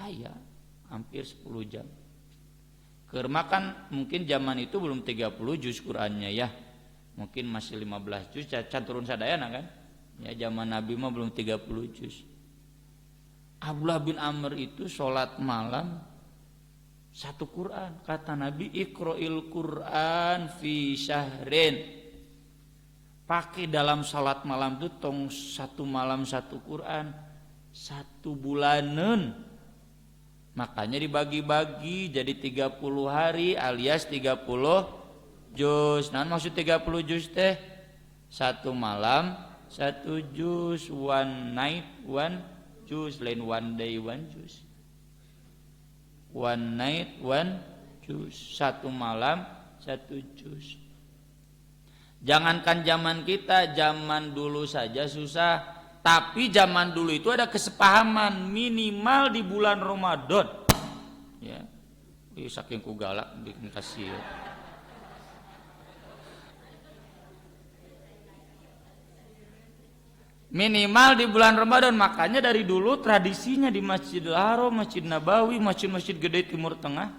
[SPEAKER 2] Aya hampir 10 jam. Keur makan mungkin zaman itu belum 30 juz Qur'annya ya. Mungkin masih 15 juz can turun sadayana kan. Ya zaman Nabi mah belum 30 juz. Abdullah bin Amr itu sholat malam satu Quran. Kata Nabi, Iqra'il Quran fi syahrin. Pakai dalam sholat malam itu tong satu malam satu Quran, 1 bulanan. Makanya dibagi-bagi jadi 30 hari alias 30 juz. Nah maksud 30 juz teh 1 malam 1 juz, one night 1 juz, lain one day 1 juz. One night 1 juz, 1 malam 1 juz. Jangankan zaman kita, zaman dulu saja susah. Tapi zaman dulu itu ada kesepahaman minimal di bulan Ramadan. Ya, saking ku galak bikin kasih. Minimal di bulan Ramadan, makanya dari dulu tradisinya di Masjidil Haram, Masjid Nabawi, masjid-masjid gede Timur Tengah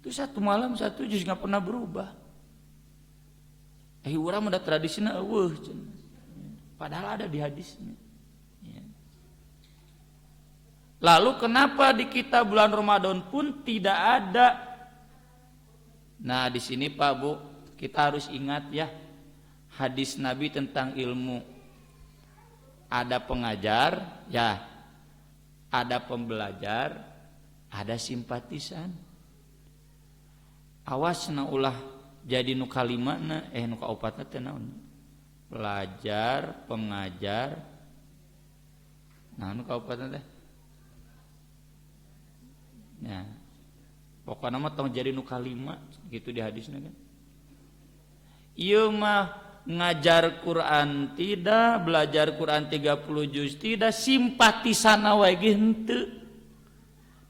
[SPEAKER 2] itu 1 malam 1 juz nggak pernah berubah. Urang ada tradisinya eueuh cenah. Padahal ada di hadisnya. Ya. Lalu kenapa di kita bulan Ramadan pun tidak ada? Nah di sini Pak Bu kita harus ingat ya hadis Nabi tentang ilmu. Ada pengajar, ya, ada pembelajar, ada simpatisan. Awas na ulah jadi nu kalimana, nu kaopatna teh naon? Pelajar, pengajar. Nah, nu kaopatna teh. Ya. Pokokna mah tong jadi nu kalima gitu di hadisna kan. Ieu mah ngajar Quran tidak, belajar Quran 30 juz tidak, simpatisan wae ge henteu.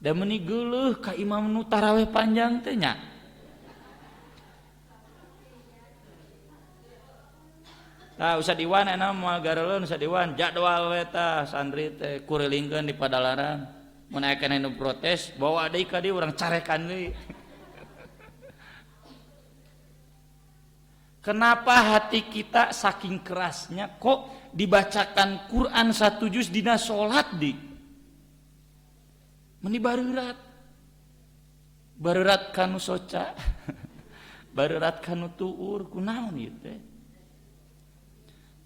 [SPEAKER 2] Da meuni geuleuh ka imam nu tarawih panjang teh nya. Tah usah diwan enak moal gareleun usah diwan jadwal we tah santri teh kurilingkeun di Padalarang. Mun aya keneh nu protes bawa deui ka dieu urang carekan deui. Kenapa hati kita saking kerasnya kok dibacakan Quran 1 juz dina salat di? Meni bareurat. Bareurat kanu soca. Bareurat kanu tuur kunaon ieu teh?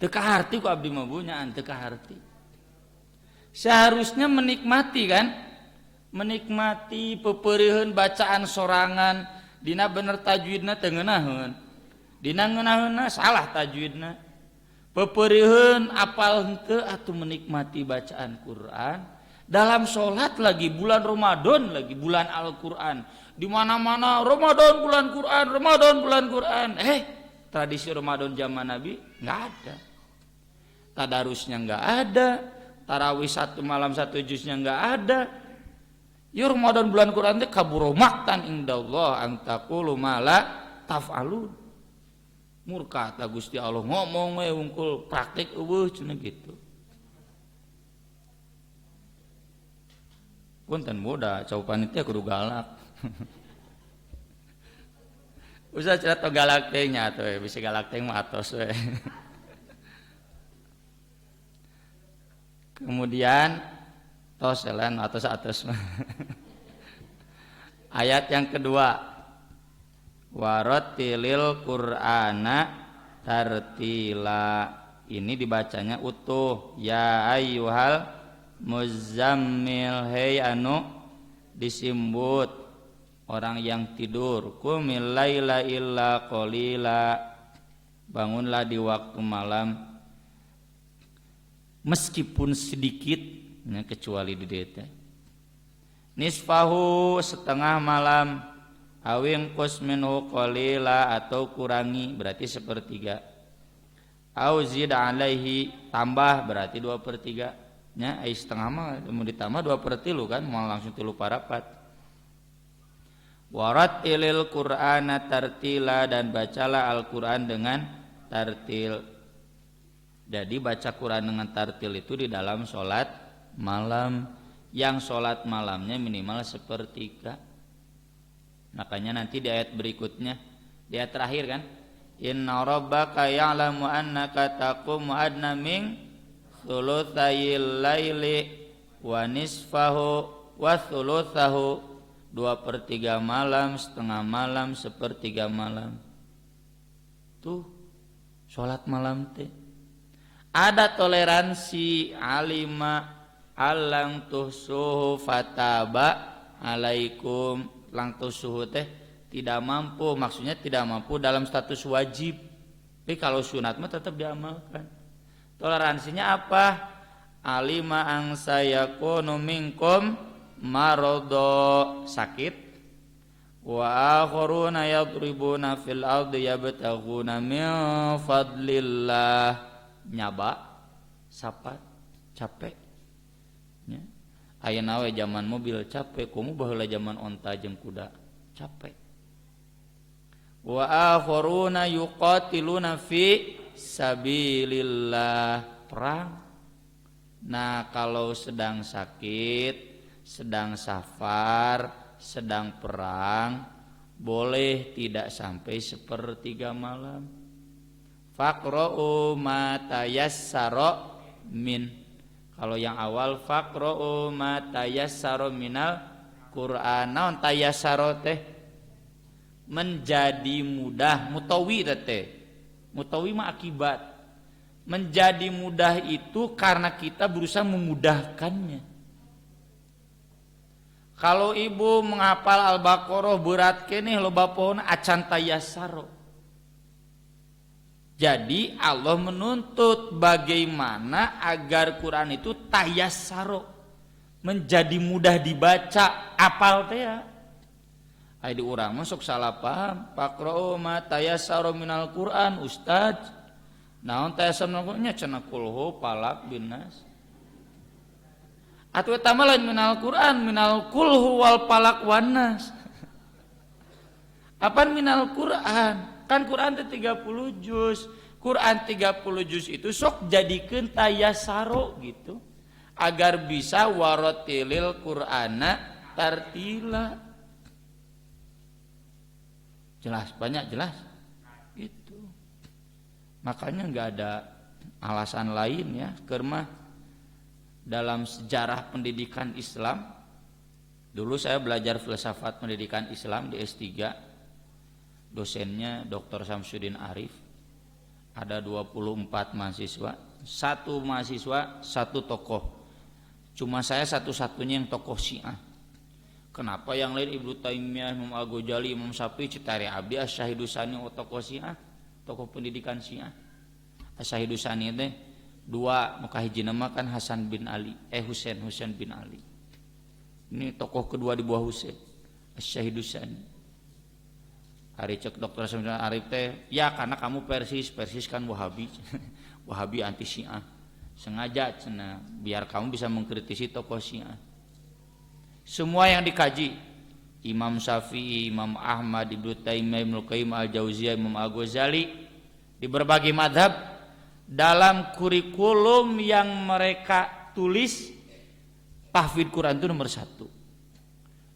[SPEAKER 2] Teu kaharti ku abdi mah bunyaan teu kaharti. Seharusnya menikmati kan? Menikmati pepeureuheun bacaan sorangan dina bener tajwidna teu ngeunaheun. Dina ngeunaheunna salah tajwidna. Pepeureuheun apal henteu atuh menikmati bacaan Quran. Dalam salat lagi bulan Ramadan lagi bulan Al-Qur'an. Di mana-mana Ramadan bulan Quran, Ramadan bulan Quran. Tradisi Ramadan zaman Nabi enggak ada. Tadarusnya enggak ada. Tarawih 1 malam 1 juznya enggak ada. Ya Ramadan bulan Quran teh kaburo maktan indallah an taqulu ma la taf'alun. Murka ta Gusti Allah ngomong we wungkul praktik eueuh cenah gitu. Punten muda cau panitia kudu galak. Usah cerita galak teh nya atuh bisa galak teh mah atos we. Kemudian tos lain atos mah. Ayat yang kedua warattilil Qur'ana tartila. Ini dibacanya utuh. Ya ayyuhal muzammil, hei anu disimbut orang yang tidur. Qumil laila illa qalila, bangunlah di waktu malam meskipun sedikit, ya, kecuali di dieu. Nisfahu, setengah malam, awing qus minhu qalila, atau kurangi berarti sepertiga, au zid alaihi, tambah berarti 2/3, nya ai setengah mah mau ditambah 2/3 kan, mau langsung 3/4. Warattilil qur'ana tartila, dan bacalah Al-Qur'an dengan tartil. Jadi baca Quran dengan tartil itu di dalam sholat malam, yang sholat malamnya minimal 1/3. Makanya nanti di ayat berikutnya, di ayat terakhir kan, inna rabbaka ya'lamu annaka taqumu adna min thulutsayil laili wa nisfahu wa thulutsahu, 2/3 malam, setengah malam, 1/3 malam. Tuh sholat malam teh ada toleransi. Alima alang tuhsuhu fataba alaikum, lang tuhsuhu teh tidak mampu, maksudnya tidak mampu dalam status wajib, tapi kalau sunat mah tetap diamalkan. Toleransinya apa? Alima ang sayakunu minkum marodo, sakit, wa akharuna yadribuna fil ardi yabtaghuna min fadlillah, nyaba sapat capek, ya. Ayeuna we zaman mobil capek, kumu baheula zaman onta jeung kuda capek. Wa akharuna yuqatiluna fi sabilillah, perang. Nah, kalau sedang sakit, sedang safar, sedang perang, boleh tidak sampai 1/3 malam. Faqra'u ma tayassara min, kalau yang awal faqra'u ma tayassara minal Qur'an. Naon tayassara teh? Menjadi mudah, mutawi teh. Mutawi mah akibat. Menjadi mudah itu karena kita berusaha memudahkannya. Kalau ibu menghafal Al-Baqarah berat keneh loba pohon acan tayassara. Jadi Allah menuntut bagaimana agar Quran itu tayassaro, menjadi mudah dibaca, apal teh ya. Ai di urang mah sok salah paham. Faqra'u ma tayassaro minal Quran, ustaz. Naon tayassaro nya cenah kulhu palak binnas. Atuh eta mah lain minal Quran, minal kulhu wal palak wannas. Apaan minal Quran? Kan Quran teh 30 juz. Quran 30 juz itu sok jadikeun tayassaro gitu. Agar bisa waratilil Qur'ana tartila. Jelas, banyak jelas. Gitu. Makanya enggak ada alasan lain ya, kermah dalam sejarah pendidikan Islam. Dulu saya belajar filsafat pendidikan Islam di S3. Dosennya Dr. Samsudin Arif. Ada 24 mahasiswa. Satu mahasiswa, satu tokoh. Cuma saya satu-satunya yang tokoh Syiah. Kenapa yang lain Ibnu Taimiyah, Imam Al-Ghazali, Imam Syafi'i, Citari Abdi, As-Syahidusani tokoh Syiah, tokoh pendidikan Syiah. As-Syahidusani teh dua, muka hiji nama kan Hasan bin Ali, Husain bin Ali. Ini tokoh kedua di bawah Husain, As-Syahidusani. Hari cek Dr. Samsudin Arif teh, ya karena kamu persis kan Wahabi. Wahabi anti Syiah. Sengaja cenah biar kamu bisa mengkritisi tokoh Syiah. Semua yang dikaji, Imam Syafi'i, Imam Ahmad, Ibnu Taimiyah, Ibnu Qayyim Al-Jauziyah, Imam Al-Ghazali, di berbagai madhab, dalam kurikulum yang mereka tulis, tahfidz Quran itu nomor 1.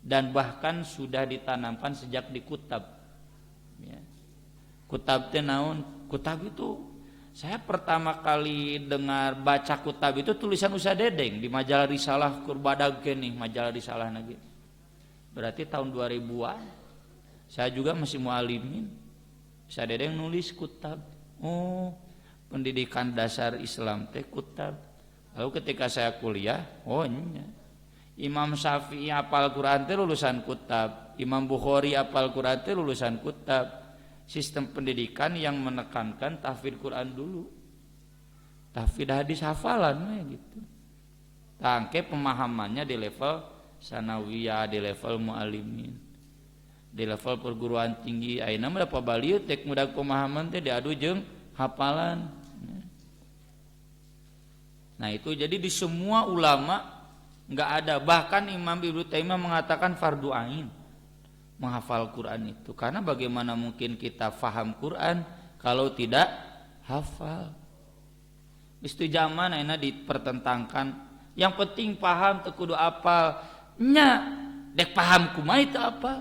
[SPEAKER 2] Dan bahkan sudah ditanamkan sejak di kutab. Ya. Kutab teh naon? Kutab itu saya pertama kali dengar baca kutab itu tulisan Ustaz Dedeng di majalah Risalah Kurbadag nih, majalah Risalah lagi. Berarti tahun 2000-an. Saya juga masih mualimin. Ustaz Dedeng nulis kutab. Oh, pendidikan dasar Islam teh kutab. Lalu ketika saya kuliah, oh iya. Imam Syafi'i hafal Quran teh lulusan kutab. Imam Bukhari apal Quran itu lulusan kutab. Sistem pendidikan yang menekankan tahfidz Quran dulu, tahfidz hadis hafalan gitu. Tangke pemahamannya di level sanawiyah, di level muallimin, di level perguruan tinggi. Ayeuna mah da pabalieu tek mudag pemahaman teh diadu jeung hafalan. Nah itu jadi di semua ulama nggak ada, bahkan Imam Ibnu Taimiyah mengatakan fardu ain menghafal Quran itu, karena bagaimana mungkin kita faham Quran kalau tidak hafal. Istu zaman ayeuna dipertentangkan, yang penting paham teu kudu apal. Nya dek paham kumaha teu apal.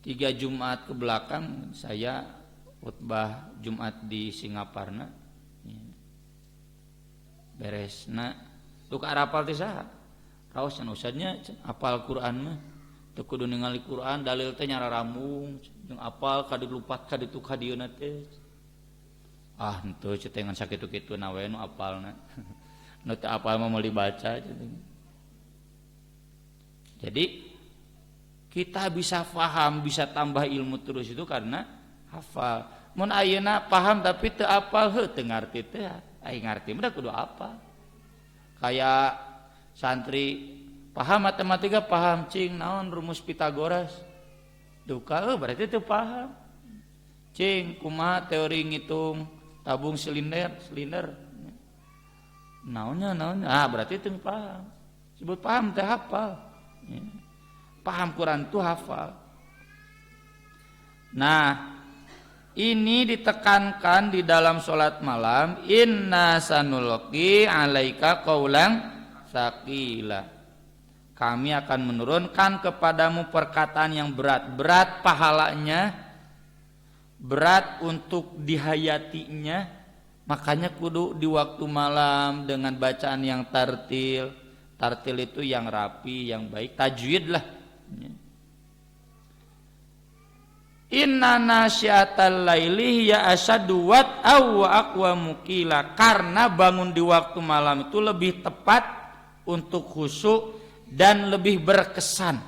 [SPEAKER 2] 3 Jumat ke belakang saya khutbah Jumat di Singaparna. Beresna teu ka apal teh saha? Raos can ustadnya apal Quran mah teu kudu ningali Quran dalil teh nyararamung jeung apal ka dilupat ka ditu ka dieuna teh. Ah henteu teh ngan sakitu-kituna we nu apalna. Nu teu apal mah meuli baca. Jadi kita bisa paham, bisa tambah ilmu terus itu karena hafal. Mun ayeuna paham tapi teu apal, heuh teu ngarti teh. Ai ngarti mah kudu apal. Kayak santri paham matematika, paham cing naon rumus Pitagoras, duka berarti itu paham. Cing kumaha teori ngitung tabung silinder naonnya berarti itu paham. Sebut paham teh hafal. Paham Quran itu hafal. Nah ini ditekankan di dalam sholat malam, inna sanulqi alaika qaulan sakila, kami akan menurunkan kepadamu perkataan yang berat pahalanya, berat untuk dihayatinya. Makanya kudu di waktu malam dengan bacaan yang tartil itu yang rapi, yang baik, tajwid lah. Inna nasyiatal laili ya asyaddu wat'aw wa aqwamu qila, karena bangun di waktu malam itu lebih tepat untuk khusyuk dan lebih berkesan.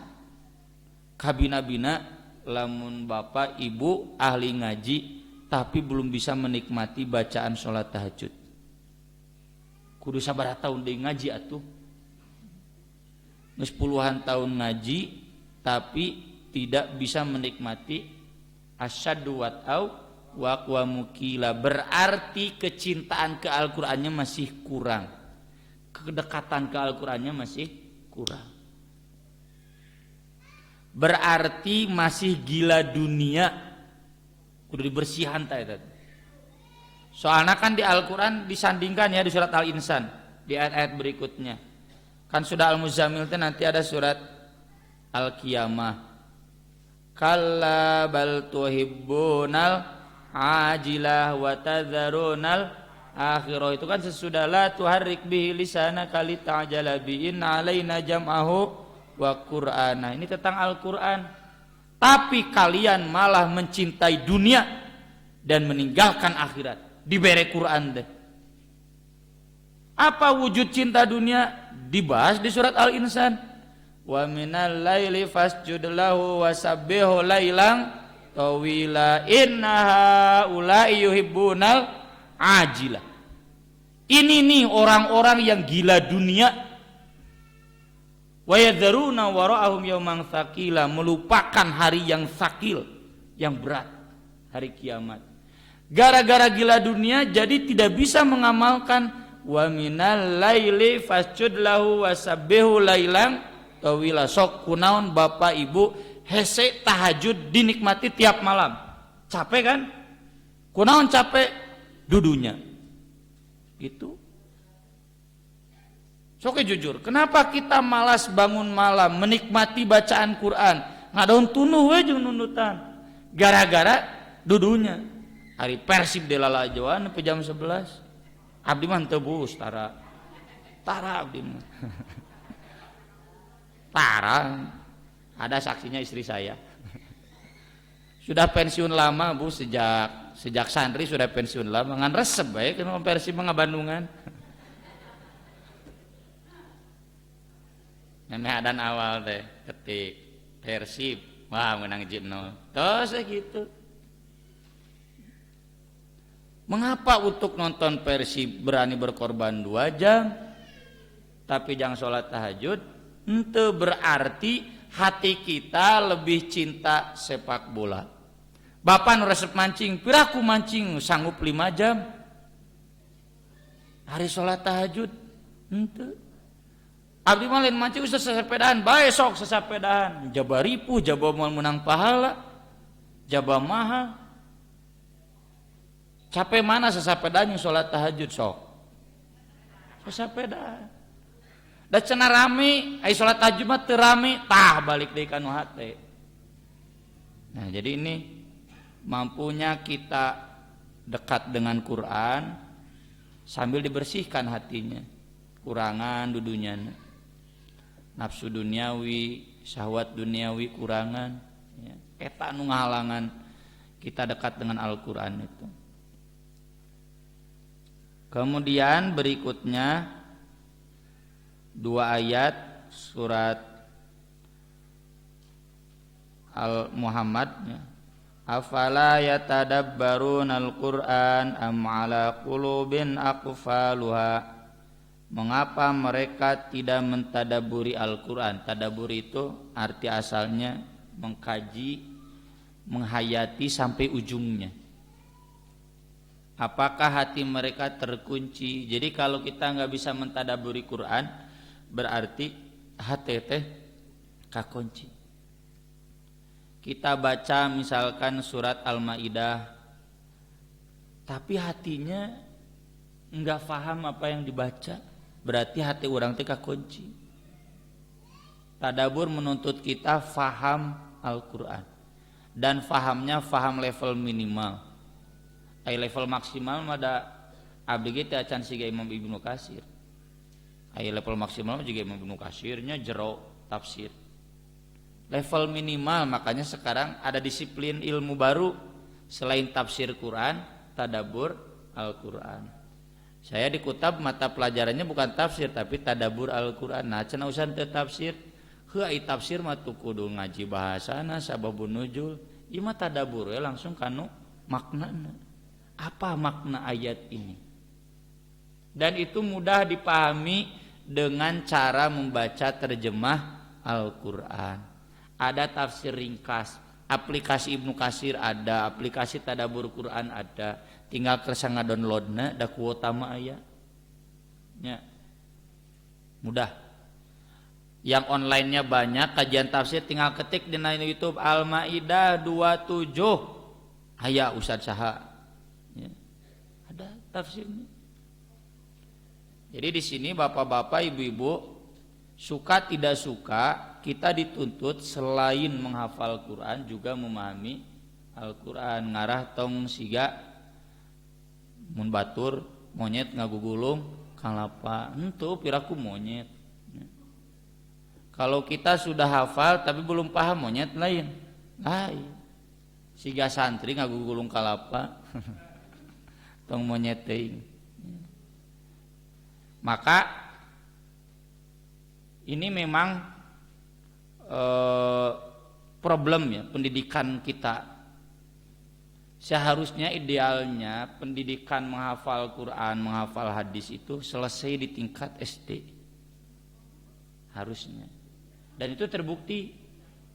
[SPEAKER 2] Kabina-bina lamun bapak ibu ahli ngaji tapi belum bisa menikmati bacaan sholat tahajud, kudu sabar tahun deui ngaji atuh. Geus puluhan tahun ngaji tapi tidak bisa menikmati asyaddu wat'aw wa aqwamu qila, berarti kecintaan ke Al-Qur'annya masih kurang, kedekatan ke Al-Qur'annya masih kurang, berarti masih gila dunia, kudu dibersihan teh. Soalnya kan di Al-Qur'an disandingkan ya di surat Al-Insan di ayat-ayat berikutnya. Kan sudah Al-Muzammil teh nanti ada surat Al-Qiyamah. Kalla bal tuhibbunal ajilah wa tadharunal akhirah, itu kan sesudah la tuharrik bihi lisanaka lita'jala bi inna alaina jam'ahu wa qur'ana. Ini tentang Al-Qur'an. Tapi kalian malah mencintai dunia dan meninggalkan akhirat. Dibere Quran deh. Apa wujud cinta dunia? Dibahas di surat Al-Insan. Wa minal laili fasjud lahu wasabbihu lailan tawila innaha ulai yuhibbunal ajilah. Ini nih orang-orang yang gila dunia. Wa yadharuna wara'ahum yauman tsaqila, melupakan hari yang tsaqil, yang berat, hari kiamat. Gara-gara gila dunia jadi tidak bisa mengamalkan wa minal laili fasjud lahu wasabbihu lailan tawila. Sok kunaon bapak ibu hese tahajud dinikmati tiap malam. Capek kan? Kunaon capek? Dudunya. Gitu. Sok jujur, kenapa kita malas bangun malam menikmati bacaan Quran? Ngadaon tunuh we jeung nunutan. Gara-gara dudunya. Hari Persib Delalajoan sampai jam 11. Abdi mah teu bus tara abdi mah. Tara, ada saksinya istri saya. Sudah pensiun lama Bu, sejak santri sudah pensiun lama. Ngan resep bae kana Persib mah Bandungan. Memeh adan awal teh ketik Persib, wah menang Jibno. Terus gitu. Mengapa untuk nonton Persib berani berkorban 2 jam, tapi jangan sholat tahajud? Itu berarti hati kita lebih cinta sepak bola. Bapak nu resep mancing, piraku mancing sanggup 5 jam. Hari sholat tahajud, ente. Abdi mah lain mancing usah sesepedaan, bae sok sesepedaan. Jaba ripuh, jaba moal menang pahala, jaba mahal. Capek mana sesepedaan yang sholat tahajud sok? Sesepedaan. Da cenah rame, ai sholat tahajud mah teu rame, tah balik deui ka nu hate. Nah, jadi ini mampunya kita dekat dengan Quran sambil dibersihkan hatinya. Kurangan dudunya. Nafsu duniawi, syahwat duniawi kurangan, ya. Eta nu ngahalangan kita dekat dengan Al-Quran itu. Kemudian berikutnya 2 ayat surat Al-Muhammad, ya. Afala yatadabbarunal Qur'an am ala qulubin aqfaluha. Mengapa mereka tidak mentadaburi Al-Quran? Tadabur itu arti asalnya mengkaji, menghayati sampai ujungnya. Apakah hati mereka terkunci? Jadi kalau kita nggak bisa mentadaburi Quran, berarti hati teh kakunci. Kita baca misalkan surat Al-Maidah, tapi hatinya nggak paham apa yang dibaca, berarti hati orang teh kakunci. Tadabur menuntut kita faham Al-Quran, dan fahamnya faham level minimal. Level maksimal mada abdi ge teh acan siga Imam Ibnu Katsir. Level maksimal juga Imam Ibnu Katsirnya jero tafsir. Level minimal, makanya sekarang ada disiplin ilmu baru selain tafsir Quran, tadabur Al-Quran. Saya di Kutab mata pelajarannya bukan tafsir tapi tadabur Al-Quran. Nah, cenah usan teu tafsir, heuh ai tafsir mah tu kudu ngaji bahasana, sababun nuzul. Ieu mah tadabur we langsung kanu maknana. Apa makna ayat ini? Dan itu mudah dipahami dengan cara membaca terjemah Al-Quran. Ada tafsir ringkas, aplikasi Ibnu Katsir ada, aplikasi tadabur Quran ada. Tinggal kersa ngadownloadna da kuota mah aya. Ya. Mudah. Yang online-nya banyak, kajian tafsir tinggal ketik di YouTube Al-Maidah 27. Aya Ustaz saha. Ya. Ada tafsirnya. Jadi di sini bapak-bapak, ibu-ibu, suka tidak suka kita dituntut selain menghafal Quran juga memahami Al-Quran. Ngarah tong siga mun batur monyet ngagugulung kalapa henteu piraku monyet. Kalau kita sudah hafal tapi belum paham monyet lain. Siga santri ngagugulung kalapa tong monyet teuing. Maka ini memang problem ya pendidikan kita. Seharusnya idealnya pendidikan menghafal Quran, menghafal hadis itu selesai di tingkat SD. Harusnya. Dan itu terbukti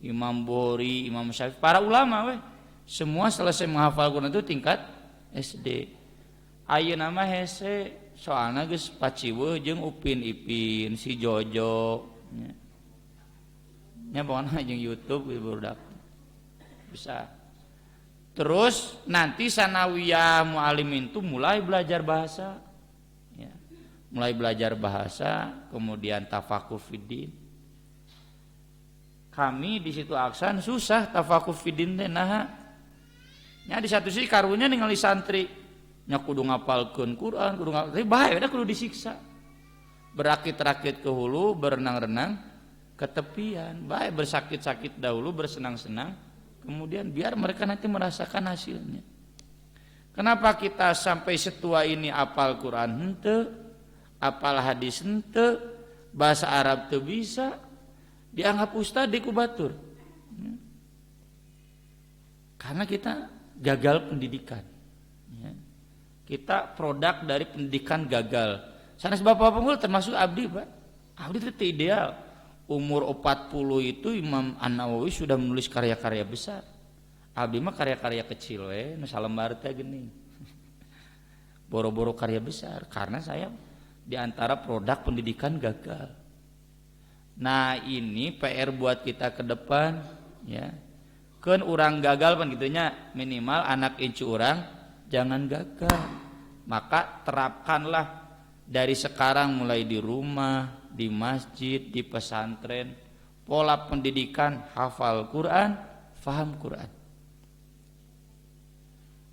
[SPEAKER 2] Imam Bukhari, Imam Syafi'i, para ulama semua selesai menghafal Quran itu tingkat SD. Ayeuna mah hese soalna geus paciweuh jeung Upin Ipin, si Jojo. Nya pokona jeung YouTube budak. Bisa. Terus nanti sanawiyah mu'alimin itu mulai belajar bahasa, ya. Mulai belajar bahasa, kemudian tafakuh fiddin. Kami di situ Aksan susah tafakuh fiddin teh naha. Nya di satu sisi karunya ningali santri, nya kudu ngapalkeun Quran, kudu ngapal, tapi bae da kudu disiksa. Berakit-rakit ke hulu, berenang-renang ke tepian, bae bersakit-sakit dahulu, bersenang-senang. Kemudian biar mereka nanti merasakan hasilnya. Kenapa kita sampai setua ini apal Quran henteu, apal hadis henteu, bahasa Arab teu bisa, dianggap ustad di kubatur. Karena kita gagal pendidikan. Ya. Kita produk dari pendidikan gagal. Sanes bapak unggul termasuk abdi, Pak. Abdi itu ideal. Umur 40 itu Imam An-Nawawi sudah menulis karya-karya besar. Abdi mah karya-karya kecil nu salembar teh geuning. Boro-boro karya besar karena saya di antara produk pendidikan gagal. Nah, ini PR buat kita ke depan ya. Keun urang gagal pan gitunya, minimal anak incu urang jangan gagal. Maka terapkanlah dari sekarang mulai di rumah, di masjid, di pesantren, pola pendidikan hafal Quran, faham Quran.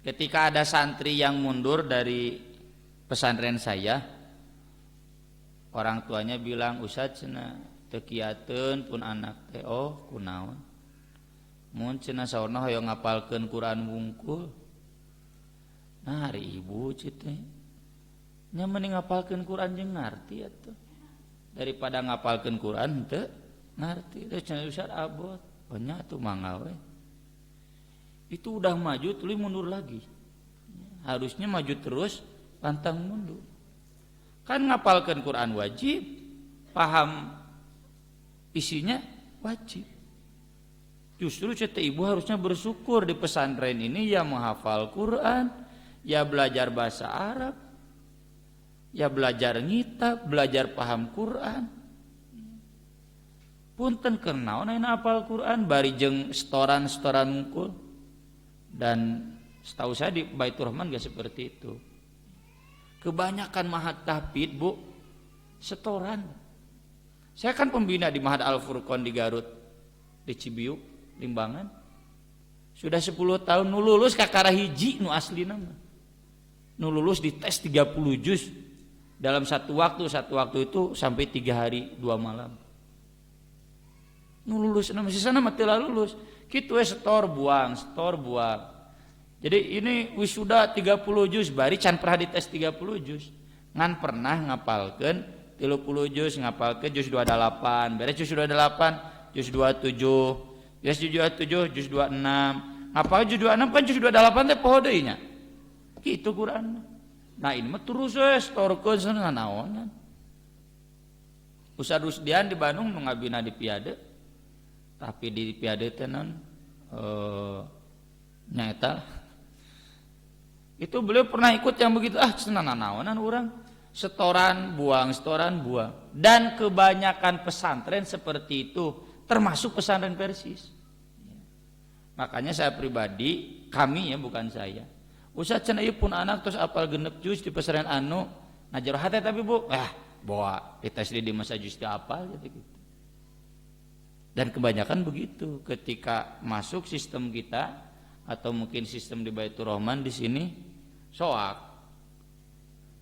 [SPEAKER 2] Ketika ada santri yang mundur dari pesantren saya, orang tuanya bilang, "Ustaz cenah teu kiateun pun anak teh oh kunaon? Mun cenah saurna hoyong ngapalkeun Quran wungkul." Nah, hari ibu teh nya mending ngapalkeun Quran jeung ngarti atuh. Daripada ngapalkeun Quran teu ngarti. Teh cenah Ustaz abot. Oh nya atuh mangga we. Itu udah maju tuluy mundur lagi. Harusnya maju terus, pantang mundur. Kan ngapalkeun Quran wajib, paham isinya wajib. Justru cetek ibu harusnya bersyukur di pesantren ini ya menghafal Quran, ya belajar bahasa Arab, ya belajar ngitab, belajar paham Quran. Punten keur naon ayeuna hafal Quran bari jeung setoran-setoran ngukul. Dan setahu saya di Baitur Rahman gak seperti itu. Kebanyakan mahat tahfidz, Bu, setoran. Saya kan pembina di Mahat Al-Furqon di Garut, di Cibiuk, Limbangan. Sudah 10 tahun nu lulus kakara hiji nu aslina mah. Nu lulus di tes 30 juz dalam satu waktu itu sampai 3 hari 2 malam. Nu lulus nama sisana mah teu lulus. Kitu we setor buang. Jadi ini wisuda 30 juz bari can pernah dites 30 juz. Ngan pernah ngapalkeun 30 juz, ngapalkeun juz 28, beres juz 28, juz 27, beres juz 27, juz 26. Ngapal juz 26 kan juz 28 teh poho deui nya. Kitu Quran. Nah, ini mah terus we setorkeun sana naonan. Ustaz Rusdian di Bandung nu ngabina di Piade. Tapi di Piade teh naon nyata itu beliau pernah ikut yang begitu cenah naonan urang setoran buang dan kebanyakan pesantren seperti itu termasuk pesantren Persis. Makanya saya pribadi, kami ya bukan saya, Ustaz cenah ieu pun anak terus apal genep juz di pesantren anu ngajar hate tapi Bu bawa dites di masa juz teh apal gitu. Dan kebanyakan begitu ketika masuk sistem kita atau mungkin sistem di Baitur Rahman di sini soak.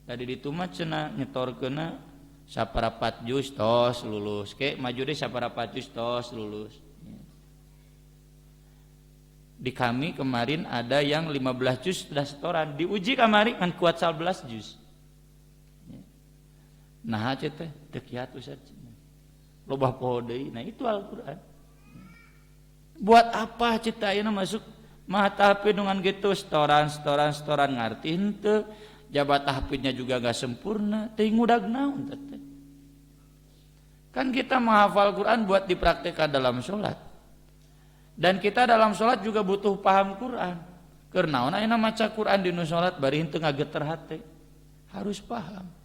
[SPEAKER 2] Tadi ditu mah cenah nyetorkeunna saparapat juz tos lulus. Ke maju deh saparapat juz tos lulus. Di kami kemarin ada yang 15 juz sudah setoran, diuji kemarin kan kuat 11 juz. Nah, teh teu kiat Ustaz. Loba poho deui. Nah, itu Al-Qur'an. Buat apa cita ayeuna masuk mah tahfidz dengan gitu setoran ngarti henteu, jabat tahfidznya juga enggak sempurna, teuing ngudag naon teh. Kan kita menghafal Quran buat dipraktekkan dalam sholat. Dan kita dalam sholat juga butuh paham Quran. Keur naon ayeuna maca Quran dina sholat bari henteu ngageter hate. Harus paham.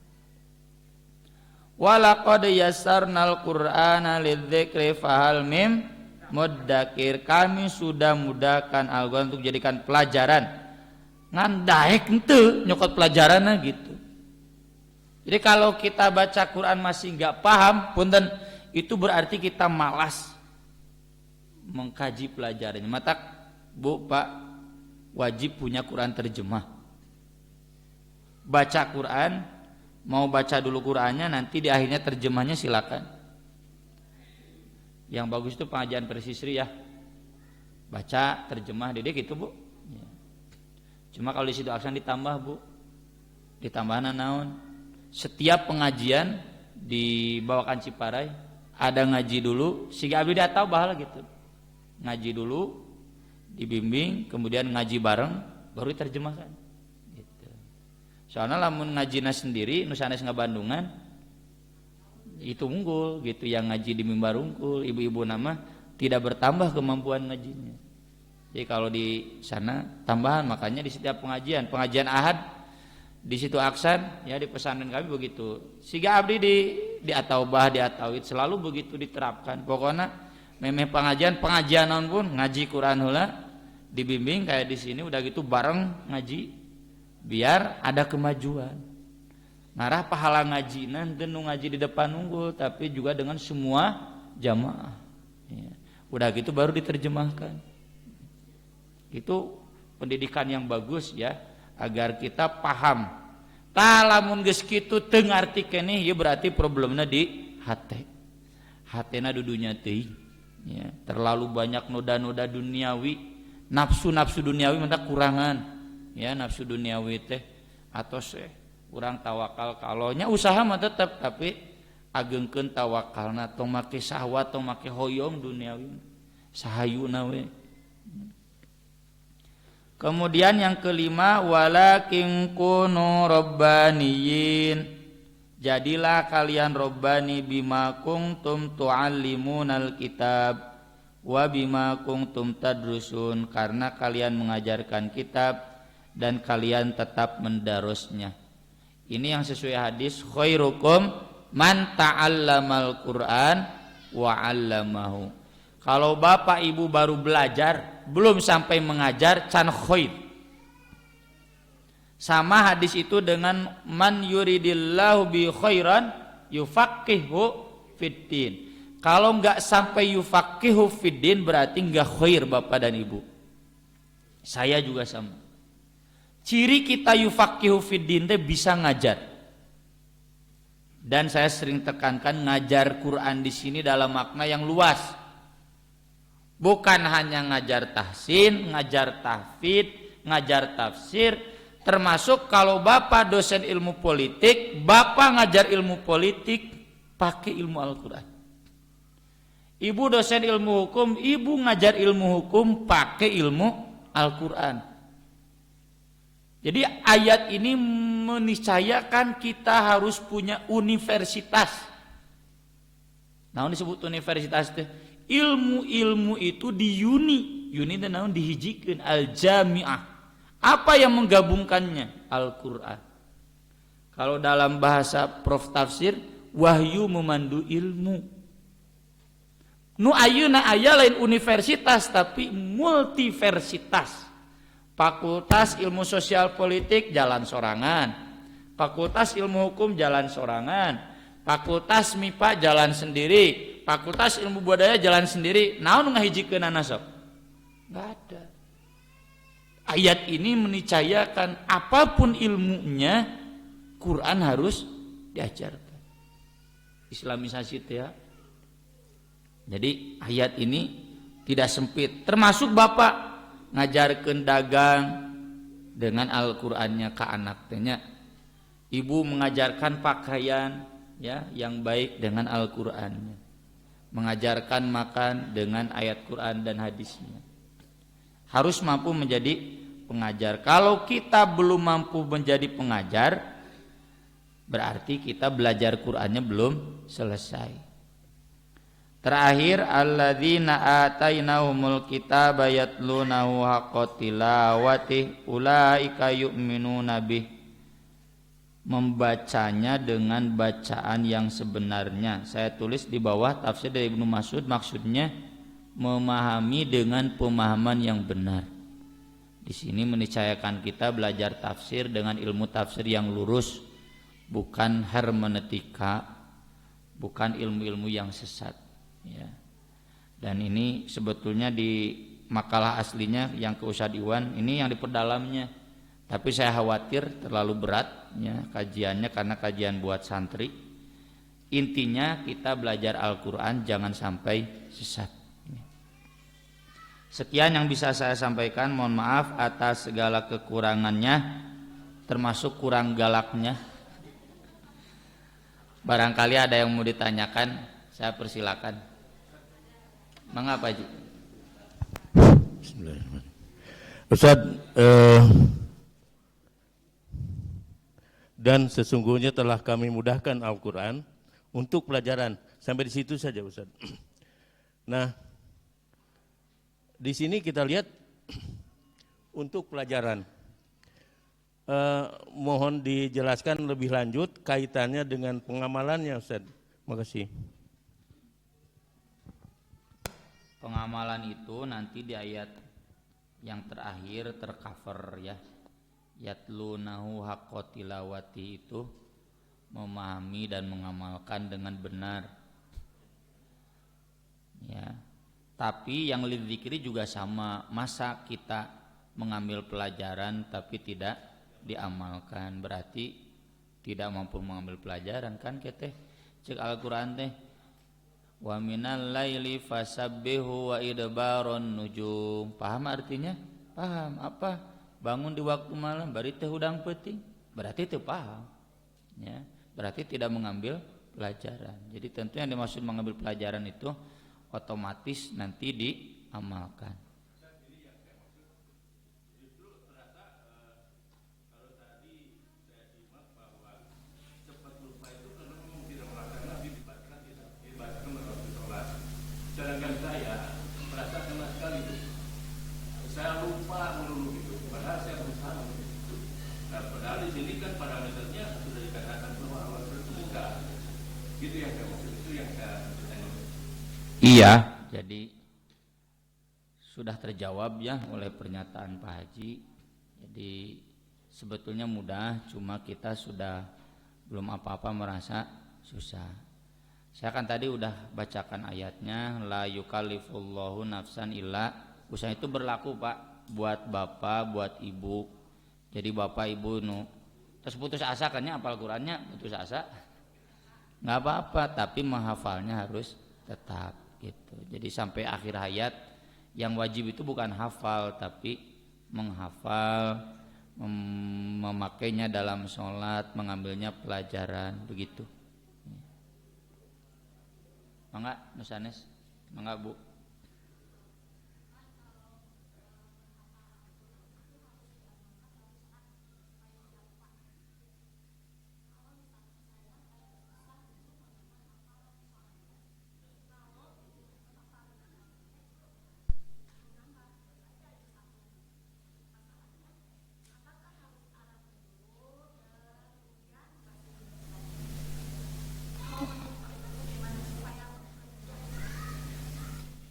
[SPEAKER 2] Walaqad yassarnal Qur'ana lidzikri fahal mim muddakir. Kami sudah mudahkan Al-Qur'an untuk jadikan pelajaran. Ngan daek henteu nyokot pelajaranna gitu. Jadi kalau kita baca Quran masih enggak paham, punten itu berarti kita malas mengkaji pelajarannya. Mata Bu, Pak, wajib punya Quran terjemah. Baca Quran, mau baca dulu Qurannya, nanti di akhirnya terjemahnya silakan. Yang bagus itu pengajian Persisri ya, baca terjemah dedek gitu Bu. Ya. Cuma kalau di situ aksan ditambah Bu, ditambahna naon? Setiap pengajian dibawakan Ciparai ada ngaji dulu siga abdi atau bahala gitu. Ngaji dulu dibimbing, kemudian ngaji bareng baru diterjemahkan gitu. Soalnya lamun ngajina sendiri nu sanes ngabandungan itu unggul gitu, yang ngaji di mimbar unggul, ibu-ibu nama tidak bertambah kemampuan ngajinya. Jadi kalau di sana tambahan, makanya di setiap pengajian ahad di situ aksan ya, di pesantren kami begitu. Siga abdi di ataubah di atauid selalu begitu diterapkan. Pokoknya memeh pengajian naon pun ngaji Quran heula dibimbing kayak di sini udah gitu bareng ngaji biar ada kemajuan. Ngarah pahala ngajinan teu ngaji di depan unggul tapi juga dengan semua jamaah. Ya. Udah gitu baru diterjemahkan. Itu pendidikan yang bagus ya, agar kita paham. Lamun geus kitu teu ngarti keneh ya berarti problemnya di hate. Hatena dudunya teuing. Ya, terlalu banyak noda-noda duniawi, nafsu-nafsu duniawi minta kurangan. Ya, nafsu duniawi teh atos urang tawakal kalonya usaha mah tetep tapi agengkeun tawakalna tong make syahwat tong make hoyong duniawi sahayuna we. Kemudian yang kelima, walakin kunu rabbaniyin, jadilah kalian rabbani bima kuntum tuallimunal kitab wa bima kuntum tadrusun, karena kalian mengajarkan kitab dan kalian tetap mendarusnya. Ini yang sesuai hadis, khairukum man ta'allamal Qur'an wa 'allamahu. Kalau bapak ibu baru belajar, belum sampai mengajar, can khair. Sama hadis itu dengan man yuridillahu bi khairan yufaqihu fiddin. Kalau enggak sampai yufaqihu fiddin berarti enggak khair bapak dan ibu. Saya juga sama. Ciri kita yufaqihu fiddin teh bisa ngajar. Dan saya sering tekankan ngajar Quran di sini dalam makna yang luas. Bukan hanya ngajar tahsin, ngajar tahfidz, ngajar tafsir, termasuk kalau bapak dosen ilmu politik, bapak ngajar ilmu politik pakai ilmu Al-Quran. Ibu dosen ilmu hukum, ibu ngajar ilmu hukum pakai ilmu Al-Quran. Jadi ayat ini meniscayakan kita harus punya universitas. Nah, disebut universitas teh ilmu-ilmu itu di uni itu naon dihijikeun al-jami'ah. Apa yang menggabungkannya? Al-Qur'an. Kalau dalam bahasa Prof tafsir, wahyu memandu ilmu. Nu ayeuna aya lain universitas tapi multiversitas. Fakultas ilmu sosial politik jalan sorangan, fakultas ilmu hukum jalan sorangan, fakultas MIPA jalan sendiri, fakultas ilmu budaya jalan sendiri. Naon ngahijikeun sok? Enggak ada. Ayat ini menicayakan apapun ilmunya Quran harus diajarkan. Islamisasi itu ya. Jadi ayat ini tidak sempit. Termasuk bapak ngajarkeun dagang dengan Al-Qur'annya ke anak tehnya. Ibu mengajarkan pakaian ya yang baik dengan Al-Qur'annya. Mengajarkan makan dengan ayat Quran dan hadisnya. Harus mampu menjadi pengajar. Kalau kita belum mampu menjadi pengajar, berarti kita belajar Qurannya belum selesai. Terakhir, alladzina atainahumul kitaba yatlunahu haqqa tilawatih ulaika yu'minuna bih. Membacanya dengan bacaan yang sebenarnya. Saya tulis di bawah tafsir dari Ibnu Mas'ud, maksudnya memahami dengan pemahaman yang benar. Di sini menicayakan kita belajar tafsir dengan ilmu tafsir yang lurus, bukan hermeneutika, bukan ilmu-ilmu yang sesat. Ya. Dan ini sebetulnya di makalah aslinya yang ke Ustadz Iwan ini yang diperdalamnya. Tapi saya khawatir terlalu berat ya kajiannya karena kajian buat santri. Intinya kita belajar Al-Quran jangan sampai sesat. Sekian yang bisa saya sampaikan. Mohon maaf atas segala kekurangannya, termasuk kurang galaknya. Barangkali ada yang mau ditanyakan. Saya persilakan. Mengapa Ji?
[SPEAKER 3] Bismillahirrahmanirrahim. Ustaz, dan sesungguhnya telah kami mudahkan Al-Quran untuk pelajaran. Sampai di situ saja Ustaz. Nah, di sini kita lihat untuk pelajaran. Mohon dijelaskan lebih lanjut kaitannya dengan pengamalannya Ustaz. Makasih.
[SPEAKER 2] Pengamalan itu nanti di ayat yang terakhir tercover ya. Yatlunahu haqqa tilawati itu memahami dan mengamalkan dengan benar. Ya. Tapi yang lidzikri juga sama. Masa kita mengambil pelajaran tapi tidak diamalkan, berarti tidak mampu mengambil pelajaran kan kita. Cek Al-Qur'an teh wa minal laili fasabbihu wa idbaron nujum. Paham artinya? Paham. Apa? Bangun di waktu malam bari teh hudang peuting. Berarti teu paham. Ya, berarti tidak mengambil pelajaran. Jadi tentu yang dimaksud mengambil pelajaran itu otomatis nanti diamalkan.
[SPEAKER 3] Sedangkan saya merasa sama sekali itu. Saya lupa melulu itu, padahal saya berusaha itu. Nah, padahal di sini kan parameternya sudah dikatakan bahwa awal terbuka. Gitu yang saya maksud, itu yang saya maksudkan.
[SPEAKER 2] Iya, jadi sudah terjawab ya oleh pernyataan Pak Haji. Jadi sebetulnya mudah, cuma kita sudah belum apa-apa merasa susah. Saya kan tadi udah bacakan ayatnya, la yukallifullahu nafsan illa usaha. Itu berlaku Pak buat bapak, buat ibu. Jadi bapak ibu terus putus asa kan ya apal Qurannya, putus asa nggak apa-apa, tapi menghafalnya harus tetap gitu. Jadi sampai akhir hayat yang wajib itu bukan hafal tapi menghafal, memakainya dalam sholat, mengambilnya pelajaran begitu. Mangga Nusanes, mangga Bu.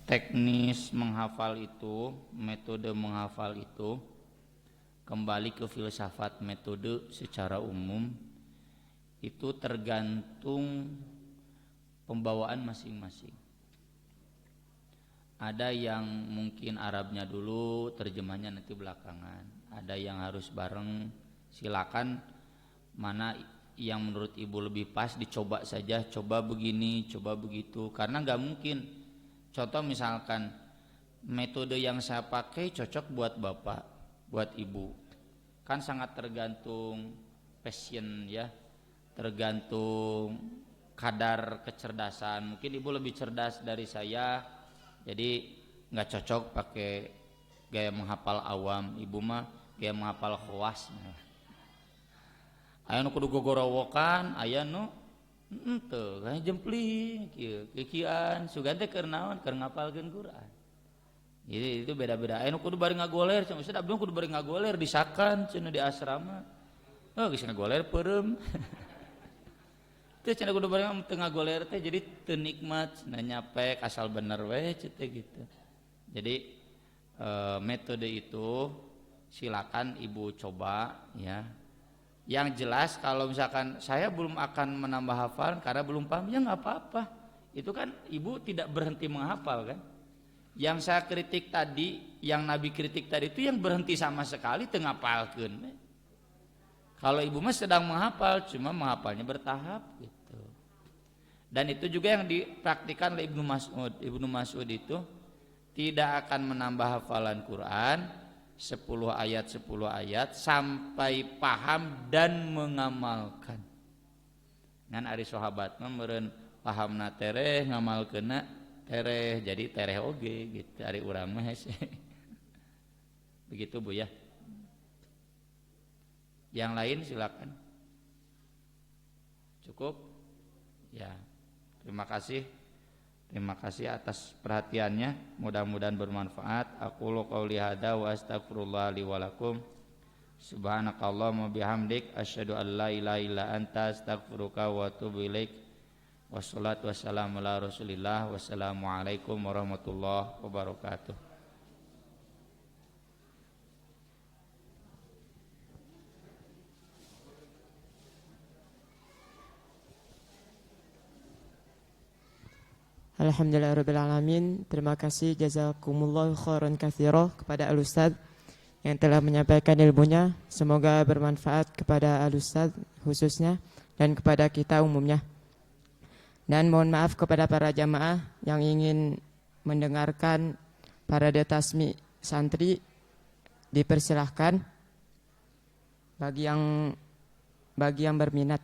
[SPEAKER 2] Teknis menghafal itu, metode menghafal itu kembali ke filsafat metode secara umum itu tergantung pembawaan masing-masing. Ada yang mungkin Arabnya dulu, terjemahnya nanti belakangan. Ada yang harus bareng, silakan mana yang menurut ibu lebih pas dicoba saja, coba begini, coba begitu. Karena nggak mungkin. Contoh misalkan metode yang saya pakai cocok buat bapak, buat ibu. Kan sangat tergantung passion ya, tergantung kadar kecerdasan. Mungkin ibu lebih cerdas dari saya, jadi nggak cocok pakai gaya menghafal awam. Ibu mah gaya menghafal khawas. Aya nu kudu gogorowokan, aya nu teu kayak jempling kieu kikian sugan teh keur naon keur ngapalkeun Quran. Jadi itu beda-beda. Aya nu kudu bari ngagoler, cenah Ustaz abdi kudu bari ngagoler disakan cenah di asrama. Oh geus ngagoler peureum. Teu cenah kudu bari ngagoler teh jadi teu nikmat, cenah nyapek asal bener we teh gitu. Jadi metode itu silakan ibu coba ya. Yang jelas kalau misalkan saya belum akan menambah hafal karena belum paham, ya nggak apa-apa. Itu kan ibu tidak berhenti menghafal kan. Yang saya kritik tadi, yang Nabi kritik tadi itu yang berhenti sama sekali tengah ngapalkeun. Kalau ibu mah sedang menghafal, cuma menghafalnya bertahap gitu. Dan itu juga yang dipraktikkan oleh Ibnu Mas'ud. Ibnu Mas'ud itu tidak akan menambah hafalan Quran 10 ayat sampai paham dan mengamalkan. Ngan ari sahabat mah meureun pahamna tereh ngamalkeunna tereh jadi tereh oge gitu ari urang mah hese. Begitu Bu ya. Yang lain silakan. Cukup? Ya. Terima kasih. Terima kasih atas perhatiannya. Mudah-mudahan bermanfaat. Aqulu qouli hadza wa astaghfirullah li wa lakum. Subhanakallahumma bihamdik asyhadu an la ilaha illa anta astaghfiruka wa atubu ilaik. Wassalatu wassalamu ala Rasulillah. Wassalamualaikum warahmatullahi wabarakatuh.
[SPEAKER 1] Alhamdulillahirrabbilalamin. Terima kasih jazakumullah khairan katsira kepada Al-Ustaz yang telah menyampaikan ilmunya. Semoga bermanfaat kepada Al-Ustaz khususnya dan kepada kita umumnya. Dan mohon maaf kepada para jamaah yang ingin mendengarkan parade tasmi santri, dipersilahkan bagi yang berminat.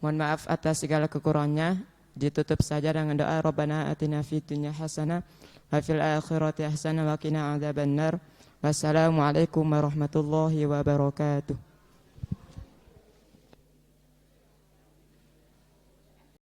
[SPEAKER 1] Mohon maaf atas segala kekurangannya. Ditutup saja dengan doa Rabbana atina fid dunya hasanah wa fil akhirati hasanah wa qina adzabannar. Wassalamualaikum warahmatullahi wabarakatuh.